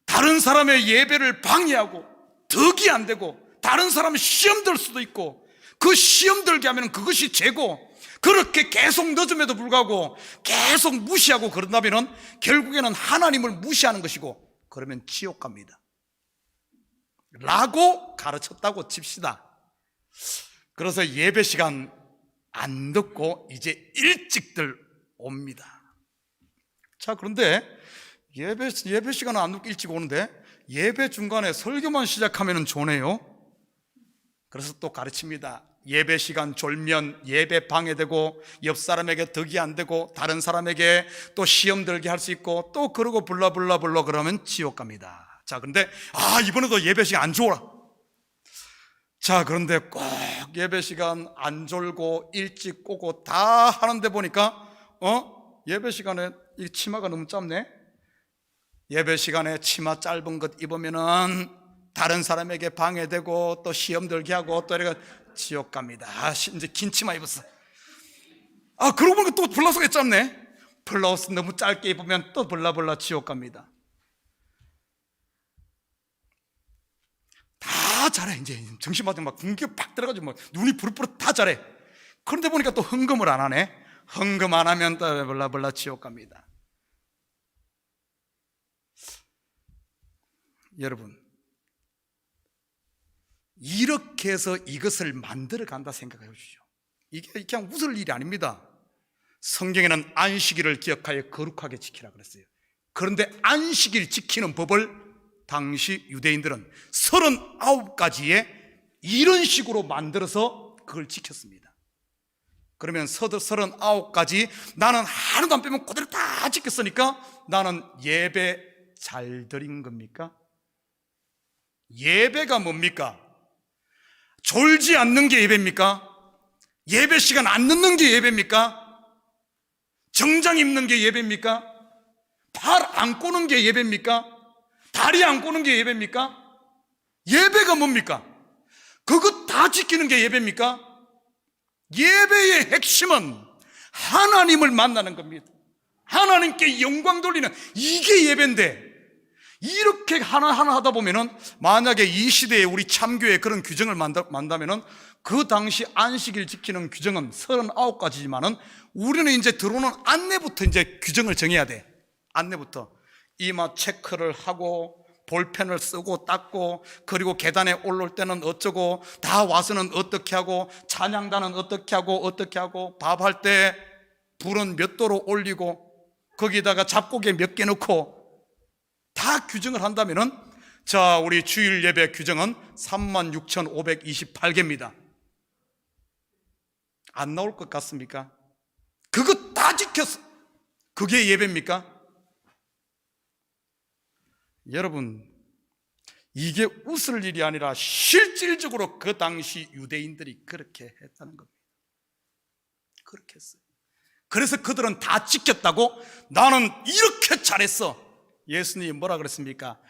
다른 사람의 예배를 방해하고 덕이 안 되고 다른 사람 시험 들 수도 있고, 그 시험 들게 하면 그것이 죄고, 그렇게 계속 늦음에도 불구하고 계속 무시하고 그런다면 결국에는 하나님을 무시하는 것이고, 그러면 지옥 갑니다 라고 가르쳤다고 칩시다. 그래서 예배 시간 안 듣고 이제 일찍들 옵니다. 자, 그런데 예배 시간은 안 듣고 일찍 오는데 예배 중간에 설교만 시작하면 좋네요. 그래서 또 가르칩니다. 예배 시간 졸면 예배 방해되고 옆 사람에게 덕이 안 되고 다른 사람에게 또 시험 들게 할 수 있고 또 그러고 불러 그러면 지옥 갑니다. 자, 근데 이번에도 예배 시간 안 좋아. 자, 그런데 꼭 예배 시간 안 졸고 일찍 오고 다 하는데 보니까 예배 시간에 이 치마가 너무 짧네. 예배 시간에 치마 짧은 것 입으면은 다른 사람에게 방해되고 또 시험 들게 하고 또 이래가 지옥 갑니다. 이제 긴 치마 입었어. 그러고 보니까 또 블라우스가 짧네. 블라우스 너무 짧게 입으면 또 블라블라 지옥 갑니다. 다 잘해. 이제 정신받으면 막 군기 팍 들어가지고 막 눈이 부릅부릅 다 잘해. 그런데 보니까 또 헌금을 안 하네. 헌금 안 하면 또 블라블라 지옥 갑니다. 여러분, 이렇게 해서 이것을 만들어 간다 생각해 보십시오. 이게 그냥 웃을 일이 아닙니다. 성경에는 안식일을 기억하여 거룩하게 지키라 그랬어요. 그런데 안식일 지키는 법을 당시 유대인들은 39가지에 이런 식으로 만들어서 그걸 지켰습니다. 그러면 39가지 나는 하나도 안 빼면 그대로 다 지켰으니까 나는 예배 잘 드린 겁니까? 예배가 뭡니까? 졸지 않는 게 예배입니까? 예배 시간 안 늦는 게 예배입니까? 정장 입는 게 예배입니까? 팔 안 꼬는 게 예배입니까? 다리 안 꼬는 게 예배입니까? 예배가 뭡니까? 그것 다 지키는 게 예배입니까? 예배의 핵심은 하나님을 만나는 겁니다. 하나님께 영광 돌리는 이게 예배인데, 이렇게 하나하나 하다 보면은 만약에 이 시대에 우리 참교회 그런 규정을 만다면은 그 당시 안식일 지키는 규정은 39가지지만은 우리는 이제 들어오는 안내부터 이제 규정을 정해야 돼. 안내부터 이마 체크를 하고 볼펜을 쓰고 닦고, 그리고 계단에 올라올 때는 어쩌고, 다 와서는 어떻게 하고, 찬양단은 어떻게 하고 밥할 때 불은 몇 도로 올리고 거기다가 잡고개 몇 개 넣고 다 규정을 한다면은, 자, 우리 주일 예배 규정은 36,528개입니다. 안 나올 것 같습니까? 그거 다 지켰어. 그게 예배입니까? 여러분, 이게 웃을 일이 아니라 실질적으로 그 당시 유대인들이 그렇게 했다는 겁니다. 그렇게 했어요. 그래서 그들은 다 지켰다고. 나는 이렇게 잘했어. 예수님이 뭐라 그랬습니까?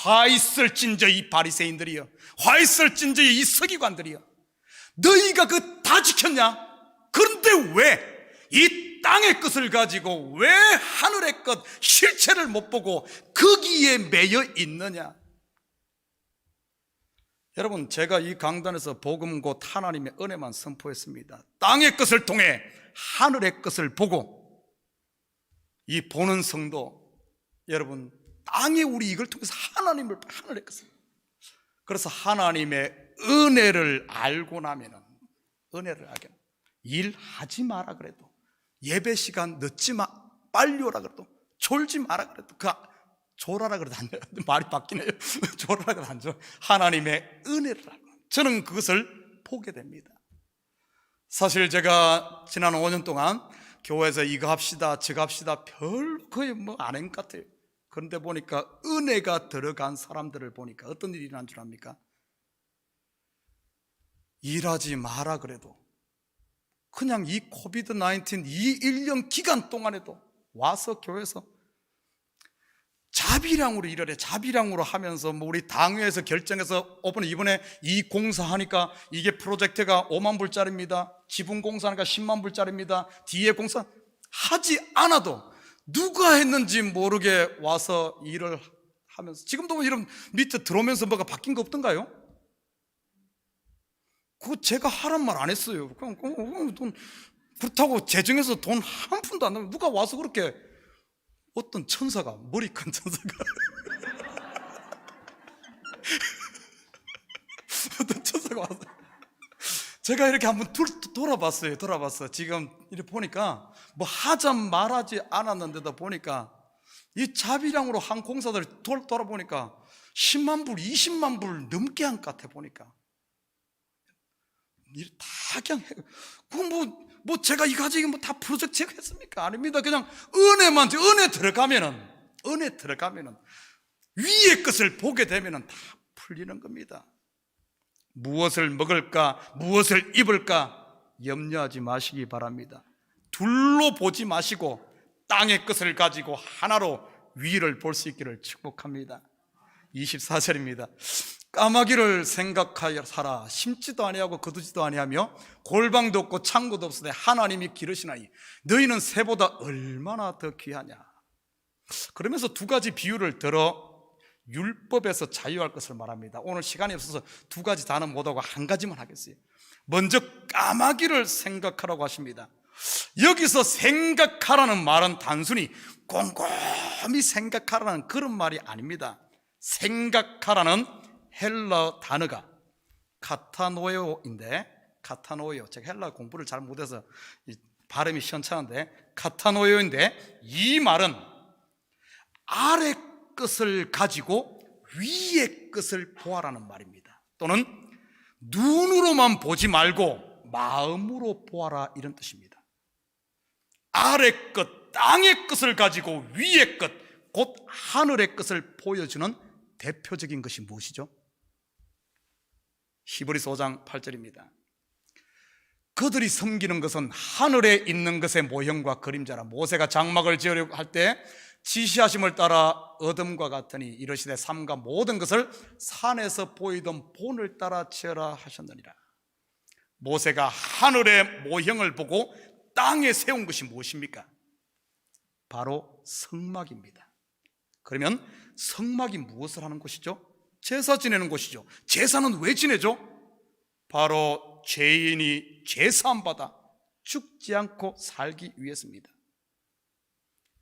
화 있을진저 이 바리새인들이여, 화 있을진저 이 서기관들이여, 너희가 그 다 지켰냐? 그런데 왜 이 땅의 것을 가지고 왜 하늘의 것 실체를 못 보고 거기에 매여 있느냐? 여러분, 제가 이 강단에서 복음 곧 하나님의 은혜만 선포했습니다. 땅의 것을 통해 하늘의 것을 보고, 이 보는 성도 여러분, 땅에 우리 이걸 통해서 하늘의 것을, 그래서 하나님의 은혜를 알고 나면은, 은혜를 알게, 일하지 마라 그래도, 예배 시간 늦지 마, 빨리 오라 그래도, 졸지 마라 그래도, 졸아라 그래도 안 돼요. 말이 바뀌네요. 졸아라 그래도 안 좋아. 하나님의 은혜를 알고, 저는 그것을 보게 됩니다. 사실 제가 지난 5년 동안 교회에서 이거 합시다 저거 합시다 별로 거의 안 한 것 같아요. 그런데 보니까 은혜가 들어간 사람들을 보니까 어떤 일이 일어난 줄 압니까? 일하지 마라 그래도 그냥 이 코비드-19 이 1년 기간 동안에도 와서 교회에서 자비량으로 일을 해. 자비량으로 하면서 우리 당회에서 결정해서 이번에 이 공사하니까 이게 프로젝트가 5만 불짜리입니다. 지분 공사하니까 10만 불짜리입니다. 뒤에 공사 하지 않아도 누가 했는지 모르게 와서 일을 하면서, 지금도 이런 밑에 들어오면서 뭐가 바뀐 거 없던가요? 그거 제가 하란 말 안 했어요. 그냥 돈 그렇다고 재정에서 돈 한 푼도 안 나면 누가 와서 그렇게, 어떤 천사가, 머리 큰 천사가 어떤 천사가 와서 제가 이렇게 한번 돌아봤어요. 지금 이렇게 보니까 하자 말하지 않았는데도 보니까 이 자비량으로 한 공사들 돌아보니까 10만 불, 20만 불 넘게 한 것 같아. 보니까 일 다 그냥 해. 그거 제가 이거 가지고 다 프로젝트 제가 했습니까? 아닙니다. 그냥 은혜 들어가면은 위의 것을 보게 되면은 다 풀리는 겁니다. 무엇을 먹을까, 무엇을 입을까 염려하지 마시기 바랍니다. 둘로 보지 마시고 땅의 것을 가지고 하나로 위를 볼 수 있기를 축복합니다. 24절입니다. 까마귀를 생각하여 살아 심지도 아니하고 거두지도 아니하며 골방도 없고 창고도 없으되 하나님이 기르시나니 너희는 새보다 얼마나 더 귀하냐. 그러면서 두 가지 비유를 들어 율법에서 자유할 것을 말합니다. 오늘 시간이 없어서 두 가지 다는 못하고 한 가지만 하겠어요. 먼저 까마귀를 생각하라고 하십니다. 여기서 생각하라는 말은 단순히 꼼꼼히 생각하라는 그런 말이 아닙니다. 생각하라는 헬라 단어가 카타노에오인데, 카타노에오, 제가 헬라 공부를 잘 못해서 발음이 시원찮은데 카타노에오인데, 이 말은 아래 것을 가지고 위의 것을 보아라는 말입니다. 또는 눈으로만 보지 말고 마음으로 보아라, 이런 뜻입니다. 아래 것, 땅의 것을 가지고 위의 것, 곧 하늘의 것을 보여주는 대표적인 것이 무엇이죠? 히브리서 5장 8절입니다. 그들이 섬기는 것은 하늘에 있는 것의 모형과 그림자라. 모세가 장막을 지으려고 할 때 지시하심을 따라 어둠과 같으니 이르시되 삼가 모든 것을 산에서 보이던 본을 따라 지으라 하셨느니라. 모세가 하늘의 모형을 보고 땅에 세운 것이 무엇입니까? 바로 성막입니다. 그러면 성막이 무엇을 하는 곳이죠? 제사 지내는 곳이죠. 제사는 왜 지내죠? 바로 죄인이 제사함 받아 죽지 않고 살기 위해서입니다.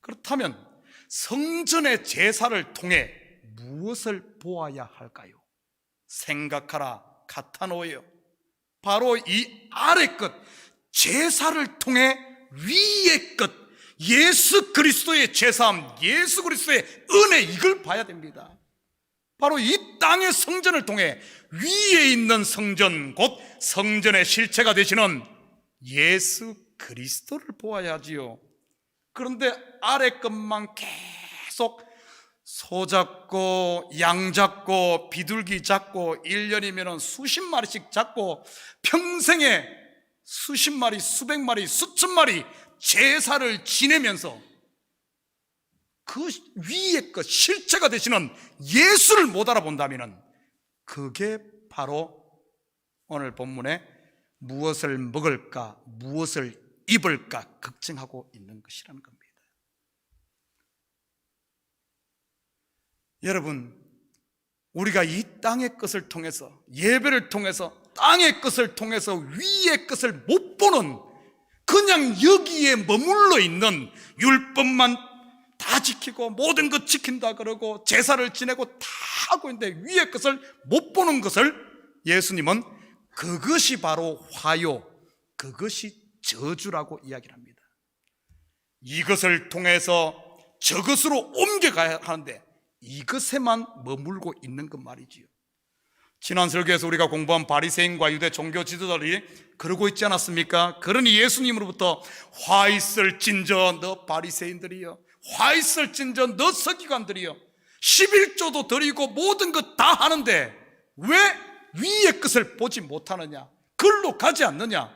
그렇다면 성전의 제사를 통해 무엇을 보아야 할까요? 생각하라, 카타노예요. 바로 이 아래 것, 제사를 통해 위의 것, 예수 그리스도의 제사함, 예수 그리스도의 은혜, 이걸 봐야 됩니다. 바로 이 땅의 성전을 통해 위에 있는 성전, 곧 성전의 실체가 되시는 예수 그리스도를 보아야지요. 그런데 아래 것만 계속 소 잡고 양 잡고 비둘기 잡고 1년이면 수십 마리씩 잡고 평생에 수십 마리, 수백 마리, 수천 마리 제사를 지내면서 그 위의 것, 실체가 되시는 예수를 못 알아본다면 그게 바로 오늘 본문에 무엇을 먹을까, 무엇을 입을까 걱정하고 있는 것이라는 겁니다. 여러분, 우리가 이 땅의 것을 통해서, 예배를 통해서, 땅의 것을 통해서 위의 것을 못 보는, 그냥 여기에 머물러 있는, 율법만 다 지키고 모든 것 지킨다 그러고 제사를 지내고 다 하고 있는데 위의 것을 못 보는 것을 예수님은 그것이 바로 화요, 그것이 저주라고 이야기를 합니다. 이것을 통해서 저것으로 옮겨가야 하는데 이것에만 머물고 있는 것 말이지요. 지난 설교에서 우리가 공부한 바리새인과 유대 종교 지도자들이 그러고 있지 않았습니까? 그러니 예수님으로부터 화 있을진저 너 바리새인들이여, 화 있을진저 너 서기관들이여, 11조도 드리고 모든 것 다 하는데 왜 위의 것을 보지 못하느냐, 글로 가지 않느냐,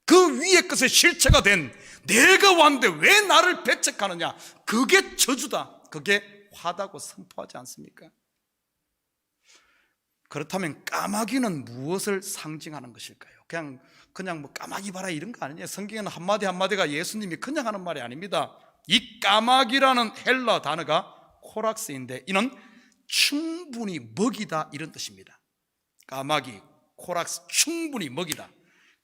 그 위의 것의 실체가 된 내가 왔는데 왜 나를 배척하느냐, 그게 저주다, 그게 화다고 선포하지 않습니까? 그렇다면 까마귀는 무엇을 상징하는 것일까요? 그냥 뭐 까마귀 봐라 이런 거 아니에요. 성경에는 한마디 한마디가 예수님이 그냥 하는 말이 아닙니다. 이 까마귀라는 헬라 단어가 코락스인데 이는 충분히 먹이다, 이런 뜻입니다. 까마귀, 코락스, 충분히 먹이다.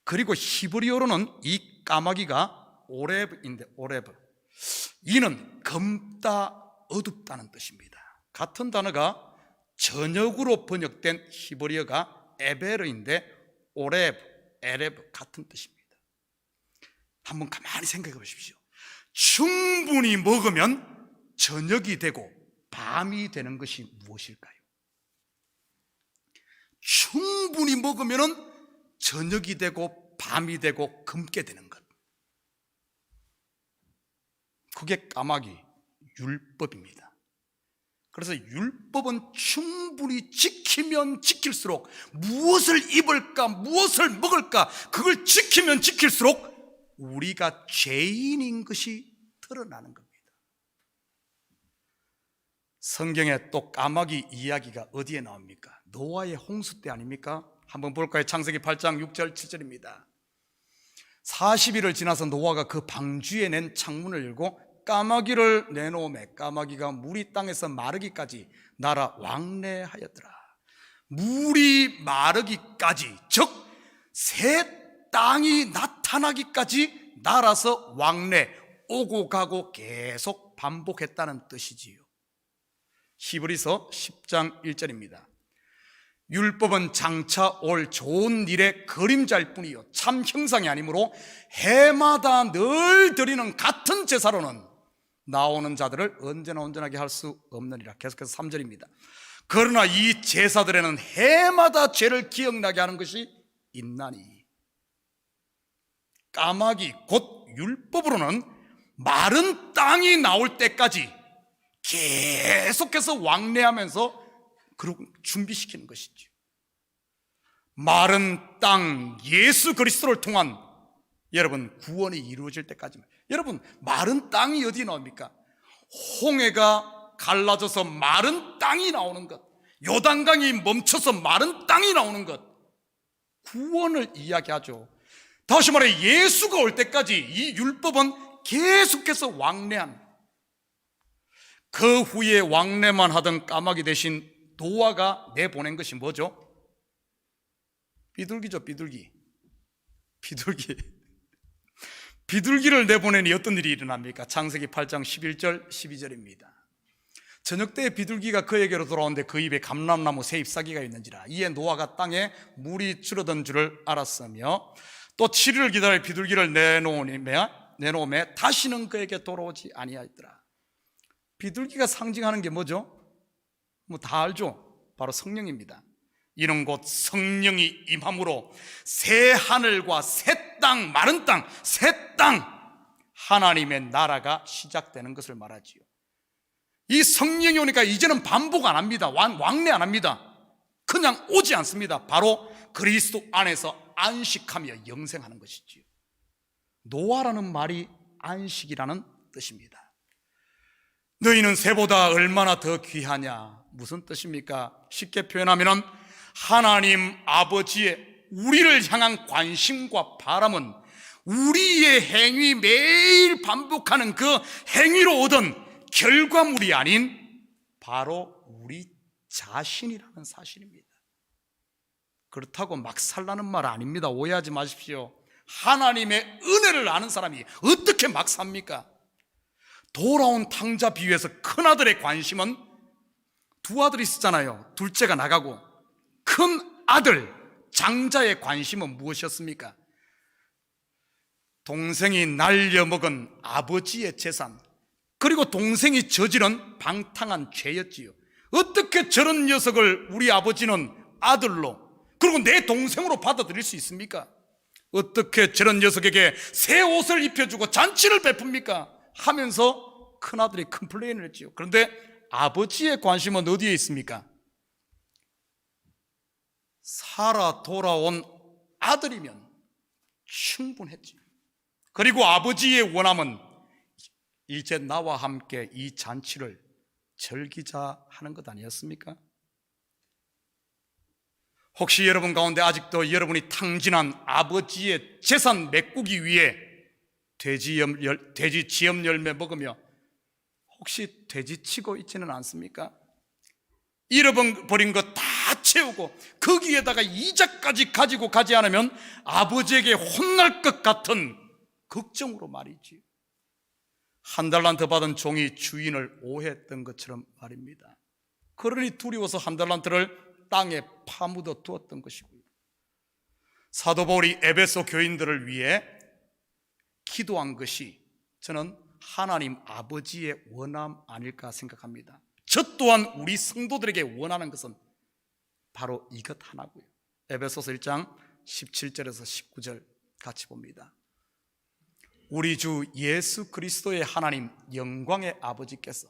그리고 히브리어로는 이 까마귀가 오레브인데, 오레브, 이는 검다, 어둡다는 뜻입니다. 같은 단어가 저녁으로 번역된 히브리어가 에베르인데 오레브, 에레브 같은 뜻입니다. 한번 가만히 생각해 보십시오. 충분히 먹으면 저녁이 되고 밤이 되는 것이 무엇일까요? 충분히 먹으면 저녁이 되고 밤이 되고 검게 되는 것, 그게 까마귀 율법입니다. 그래서 율법은 충분히 지키면 지킬수록 무엇을 입을까, 무엇을 먹을까, 그걸 지키면 지킬수록 우리가 죄인인 것이 드러나는 겁니다. 성경에 또 까마귀 이야기가 어디에 나옵니까? 노아의 홍수 때 아닙니까? 한번 볼까요? 창세기 8장 6절 7절입니다. 40일을 지나서 노아가 그 방주에 낸 창문을 열고 까마귀를 내놓음에 까마귀가 물이 땅에서 마르기까지 날아 왕래하였더라. 물이 마르기까지, 즉 새 땅이 나타나기까지 날아서 왕래, 오고 가고 계속 반복했다는 뜻이지요. 히브리서 10장 1절입니다. 율법은 장차 올 좋은 일의 그림자일 뿐이요 참 형상이 아니므로 해마다 늘 드리는 같은 제사로는 나오는 자들을 언제나 온전하게 할 수 없느니라. 계속해서 3절입니다. 그러나 이 제사들에는 해마다 죄를 기억나게 하는 것이 있나니. 까마귀 곧 율법으로는 마른 땅이 나올 때까지 계속해서 왕래하면서 준비시키는 것이죠. 마른 땅 예수 그리스도를 통한 여러분 구원이 이루어질 때까지만. 여러분, 마른 땅이 어디 나옵니까? 홍해가 갈라져서 마른 땅이 나오는 것, 요단강이 멈춰서 마른 땅이 나오는 것, 구원을 이야기하죠. 다시 말해 예수가 올 때까지 이 율법은 계속해서 왕래한, 그 후에 왕래만 하던 까마귀 대신 노아가 내보낸 것이 뭐죠? 비둘기죠. 비둘기를 내보내니 어떤 일이 일어납니까? 창세기 8장 11절 12절입니다. 저녁 때 비둘기가 그에게로 돌아오는데 그 입에 감람나무 새 잎사귀가 있는지라. 이에 노아가 땅에 물이 줄어든 줄을 알았으며 또 7일을 기다려 비둘기를 내놓음에 다시는 그에게 돌아오지 아니하였더라. 비둘기가 상징하는 게 뭐죠? 뭐 다 알죠? 바로 성령입니다. 이는 곧 성령이 임함으로 새 하늘과 새 땅, 마른 땅, 새 땅, 하나님의 나라가 시작되는 것을 말하지요. 이 성령이 오니까 이제는 반복 안 합니다. 왕래 안 합니다. 그냥 오지 않습니다. 바로 그리스도 안에서 안식하며 영생하는 것이지요. 노아라는 말이 안식이라는 뜻입니다. 너희는 새보다 얼마나 더 귀하냐. 무슨 뜻입니까? 쉽게 표현하면 하나님 아버지의 우리를 향한 관심과 바람은 우리의 행위, 매일 반복하는 그 행위로 얻은 결과물이 아닌 바로 우리 자신이라는 사실입니다. 그렇다고 막 살라는 말 아닙니다. 오해하지 마십시오. 하나님의 은혜를 아는 사람이 어떻게 막 삽니까? 돌아온 탕자 비유에서 큰아들의 관심은, 두 아들이 있었잖아요. 둘째가 나가고 큰 아들 장자의 관심은 무엇이었습니까? 동생이 날려먹은 아버지의 재산, 그리고 동생이 저지른 방탕한 죄였지요. 어떻게 저런 녀석을 우리 아버지는 아들로, 그리고 내 동생으로 받아들일 수 있습니까? 어떻게 저런 녀석에게 새 옷을 입혀주고 잔치를 베풉니까? 하면서 큰아들이 컴플레인을 했지요. 그런데 아버지의 관심은 어디에 있습니까? 살아 돌아온 아들이면 충분했지. 그리고 아버지의 원함은 이제 나와 함께 이 잔치를 즐기자 하는 것 아니었습니까? 혹시 여러분 가운데 아직도 여러분이 탕진한 아버지의 재산 메꾸기 위해 돼지 지엽 열매 먹으며 혹시 돼지치고 있지는 않습니까? 잃어버린 것 다 채우고 거기에다가 이자까지 가지고 가지 않으면 아버지에게 혼날 것 같은 걱정으로 말이지. 한 달란트 받은 종이 주인을 오해했던 것처럼 말입니다. 그러니 두려워서 한 달란트를 땅에 파묻어 두었던 것이고요. 사도 바울이 에베소 교인들을 위해 기도한 것이 저는 하나님 아버지의 원함 아닐까 생각합니다. 저 또한 우리 성도들에게 원하는 것은 바로 이것 하나고요. 에베소서 1장 17절에서 19절 같이 봅니다. 우리 주 예수 그리스도의 하나님 영광의 아버지께서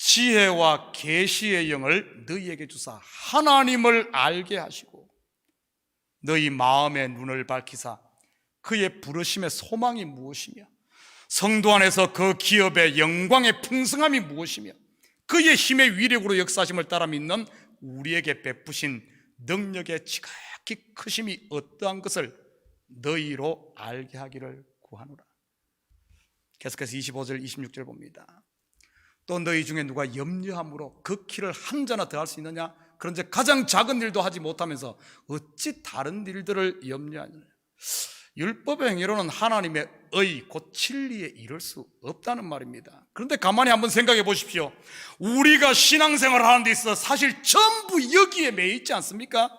지혜와 계시의 영을 너희에게 주사 하나님을 알게 하시고 너희 마음의 눈을 밝히사 그의 부르심의 소망이 무엇이며 성도 안에서 그 기업의 영광의 풍성함이 무엇이며 그의 힘의 위력으로 역사심을 따라 믿는 우리에게 베푸신 능력의 지극히 크심이 어떠한 것을 너희로 알게 하기를 구하노라. 계속해서 25절 26절 봅니다. 또 너희 중에 누가 염려함으로 그 키를 한 자나 더할 수 있느냐? 그런즉 가장 작은 일도 하지 못하면서 어찌 다른 일들을 염려하느냐? 율법의 행위로는 하나님의 의 곧 진리에 이를 수 없다는 말입니다. 그런데 가만히 한번 생각해 보십시오. 우리가 신앙생활을 하는 데 있어서 사실 전부 여기에 매여 있지 않습니까?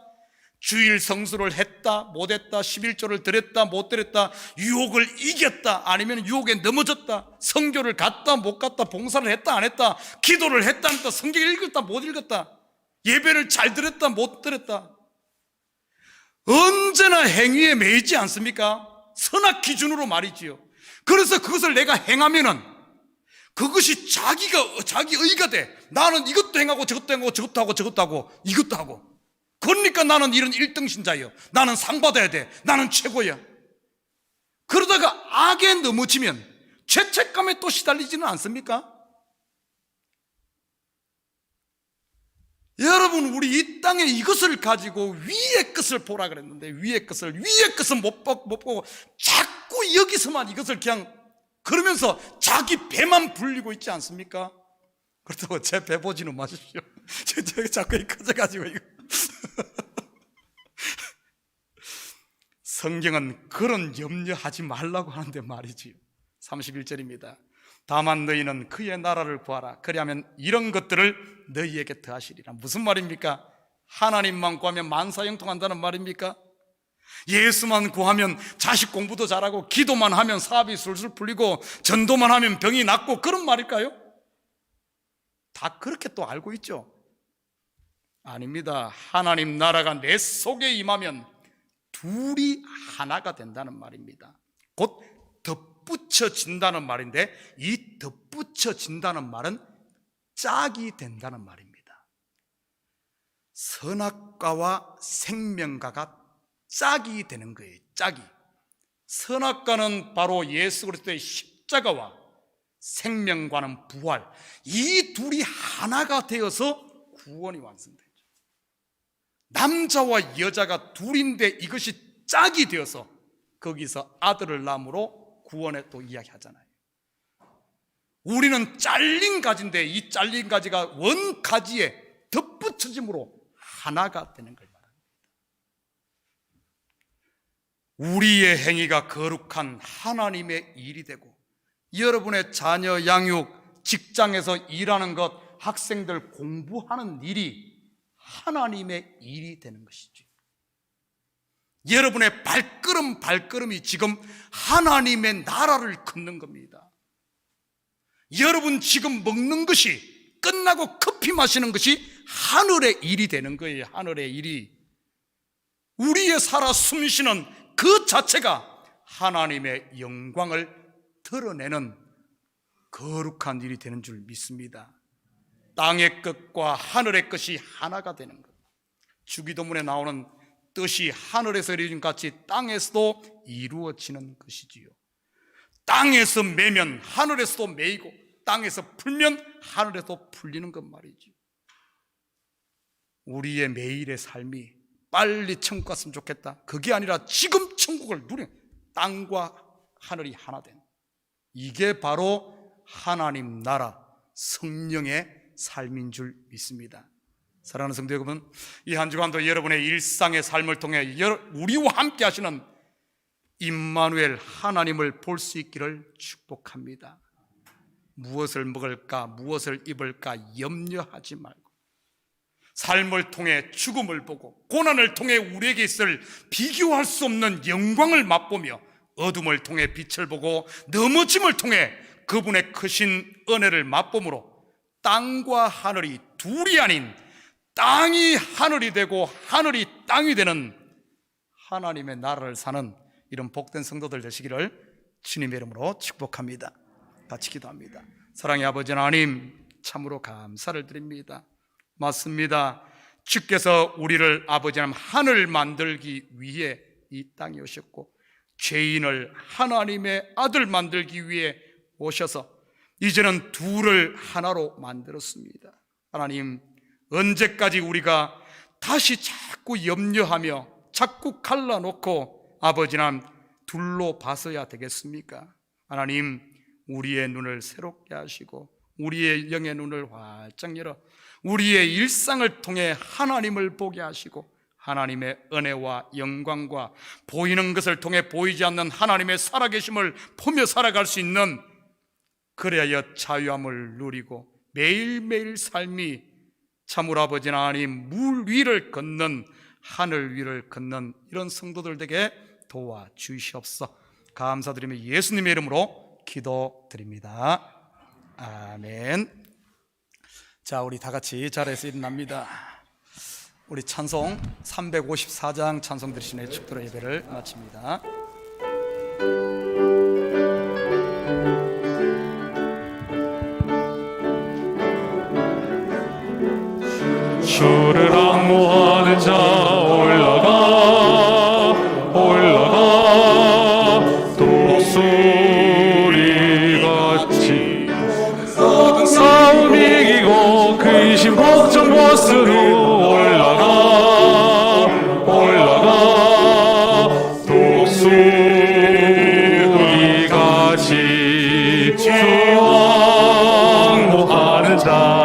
주일 성수를 했다 못했다, 11조를 드렸다 못 드렸다, 유혹을 이겼다 아니면 유혹에 넘어졌다, 성교를 갔다 못 갔다, 봉사를 했다 안 했다, 기도를 했다 안 했다, 성경을 읽었다 못 읽었다, 예배를 잘 드렸다 못 드렸다, 언제나 행위에 매이지 않습니까? 선악 기준으로 말이지요. 그래서 그것을 내가 행하면은 그것이 자기 의가 돼. 나는 이것도 행하고 저것도 행하고 저것도 하고 저것도 하고 이것도 하고, 그러니까 나는 이런 1등 신자예요. 나는 상 받아야 돼. 나는 최고야. 그러다가 악에 넘어지면 죄책감에 또 시달리지는 않습니까? 여러분, 우리 이 땅에 이것을 가지고 위의 것을 보라 그랬는데 위의 것은 못 보고 자꾸 여기서만 이것을 그냥 그러면서 자기 배만 불리고 있지 않습니까? 그렇다고 제 배 보지는 마십시오. 제가 자꾸 커져가지고 이거. 성경은 그런 염려하지 말라고 하는데 말이지요. 31절입니다. 다만 너희는 그의 나라를 구하라. 그리하면 이런 것들을 너희에게 더하시리라. 무슨 말입니까? 하나님만 구하면 만사형통한다는 말입니까? 예수만 구하면 자식 공부도 잘하고 기도만 하면 사업이 술술 풀리고 전도만 하면 병이 낫고 그런 말일까요? 다 그렇게 또 알고 있죠? 아닙니다. 하나님 나라가 내 속에 임하면 둘이 하나가 된다는 말입니다. 곧 덧붙여진다는 말인데, 이 덧붙여진다는 말은 짝이 된다는 말입니다. 선악과와 생명과가 짝이 되는 거예요. 짝이. 선악과는 바로 예수 그리스도의 십자가와 생명과는 부활, 이 둘이 하나가 되어서 구원이 완성되죠. 남자와 여자가 둘인데 이것이 짝이 되어서 거기서 아들을 낳음으로 구원에 또 이야기하잖아요. 우리는 잘린 가지인데 이 잘린 가지가 원 가지에 덧붙여짐으로 하나가 되는 걸 말합니다. 우리의 행위가 거룩한 하나님의 일이 되고, 여러분의 자녀 양육, 직장에서 일하는 것, 학생들 공부하는 일이 하나님의 일이 되는 것이죠. 여러분의 발걸음이 지금 하나님의 나라를 걷는 겁니다. 여러분 지금 먹는 것이, 끝나고 커피 마시는 것이 하늘의 일이 되는 거예요. 하늘의 일이. 우리의 살아 숨쉬는 그 자체가 하나님의 영광을 드러내는 거룩한 일이 되는 줄 믿습니다. 땅의 것과 하늘의 것이 하나가 되는 것. 주기도문에 나오는 뜻이 하늘에서 이루어진 같이 땅에서도 이루어지는 것이지요. 땅에서 매면 하늘에서도 매이고, 땅에서 풀면 하늘에서도 풀리는 것 말이지. 우리의 매일의 삶이 빨리 천국 갔으면 좋겠다, 그게 아니라 지금 천국을 누리는, 땅과 하늘이 하나 된, 이게 바로 하나님 나라 성령의 삶인 줄 믿습니다. 사랑하는 성도 여러분, 이 한 주간도 여러분의 일상의 삶을 통해 우리와 함께 하시는 임마누엘 하나님을 볼 수 있기를 축복합니다. 무엇을 먹을까, 무엇을 입을까 염려하지 말고, 삶을 통해 죽음을 보고 고난을 통해 우리에게 있을 비교할 수 없는 영광을 맛보며, 어둠을 통해 빛을 보고 넘어짐을 통해 그분의 크신 은혜를 맛보므로 땅과 하늘이 둘이 아닌 땅이 하늘이 되고 하늘이 땅이 되는 하나님의 나라를 사는 이런 복된 성도들 되시기를 주님의 이름으로 축복합니다. 같이 기도합니다. 사랑의 아버지 하나님, 참으로 감사를 드립니다. 맞습니다. 주께서 우리를 아버지 하나님 하늘 만들기 위해 이 땅에 오셨고 죄인을 하나님의 아들 만들기 위해 오셔서 이제는 둘을 하나로 만들었습니다. 하나님, 언제까지 우리가 다시 자꾸 염려하며 자꾸 갈라놓고 아버지 하나님 둘로 봐서야 되겠습니까? 하나님, 우리의 눈을 새롭게 하시고 우리의 영의 눈을 활짝 열어 우리의 일상을 통해 하나님을 보게 하시고 하나님의 은혜와 영광과 보이는 것을 통해 보이지 않는 하나님의 살아계심을 보며 살아갈 수 있는, 그래야 자유함을 누리고 매일매일 삶이 참으로 아버지 하나님 물 위를 걷는, 하늘 위를 걷는 이런 성도들 되게 도와주시옵소서. 감사드리며 예수님의 이름으로 기도드립니다. 아멘. 자, 우리 다 같이 자리에서 일어납니다. 우리 찬송 354장 찬송 드리시는 축도로 예배를 마칩니다. 주를 앙모하는 자 올라가 독수리같이 싸움 이기고 근심 걱정 벗으로 올라가 독수리같이 주 앙모하는 자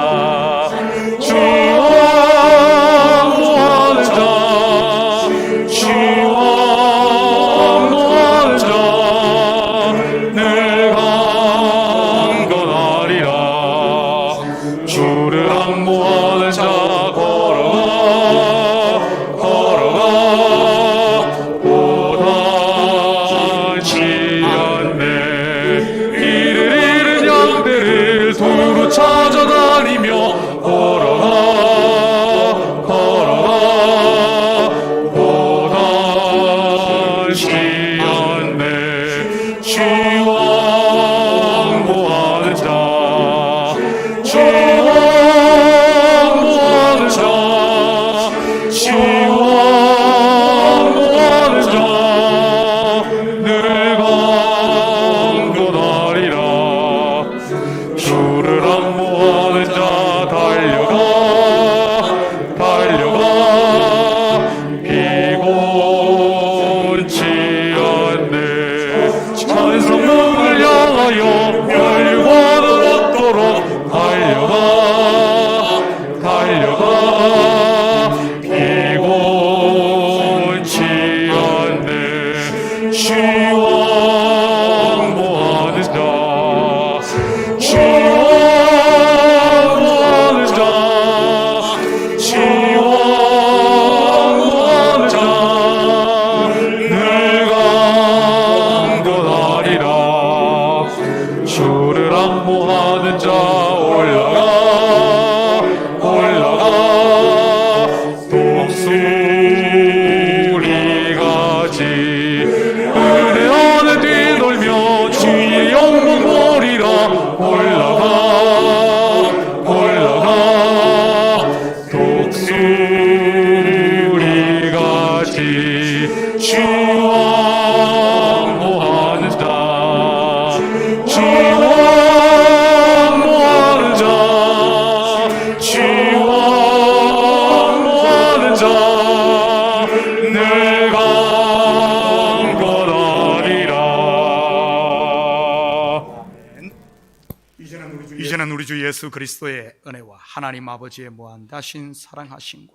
이제는 우리 주 예수 그리스도의 은혜와 하나님 아버지의 무한하신 사랑하심과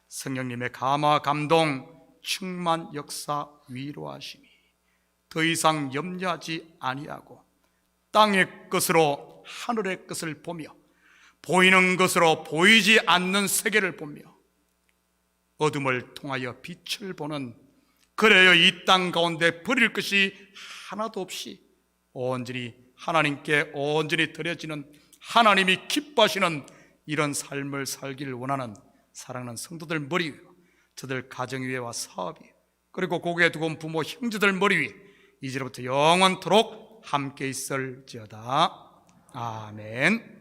성령님의 감화 감동 충만 역사 위로하심이 더 이상 염려하지 아니하고 땅의 것으로 하늘의 것을 보며 보이는 것으로 보이지 않는 세계를 보며 어둠을 통하여 빛을 보는, 그래야 이 땅 가운데 버릴 것이 하나도 없이 온전히 하나님께 온전히 드려지는, 하나님이 기뻐하시는 이런 삶을 살기를 원하는 사랑하는 성도들 머리 위에, 저들 가정 위에와 사업 위에, 그리고 고개 두고 온 부모 형제들 머리 위에 이제부터 영원토록 함께 있을지어다. 아멘.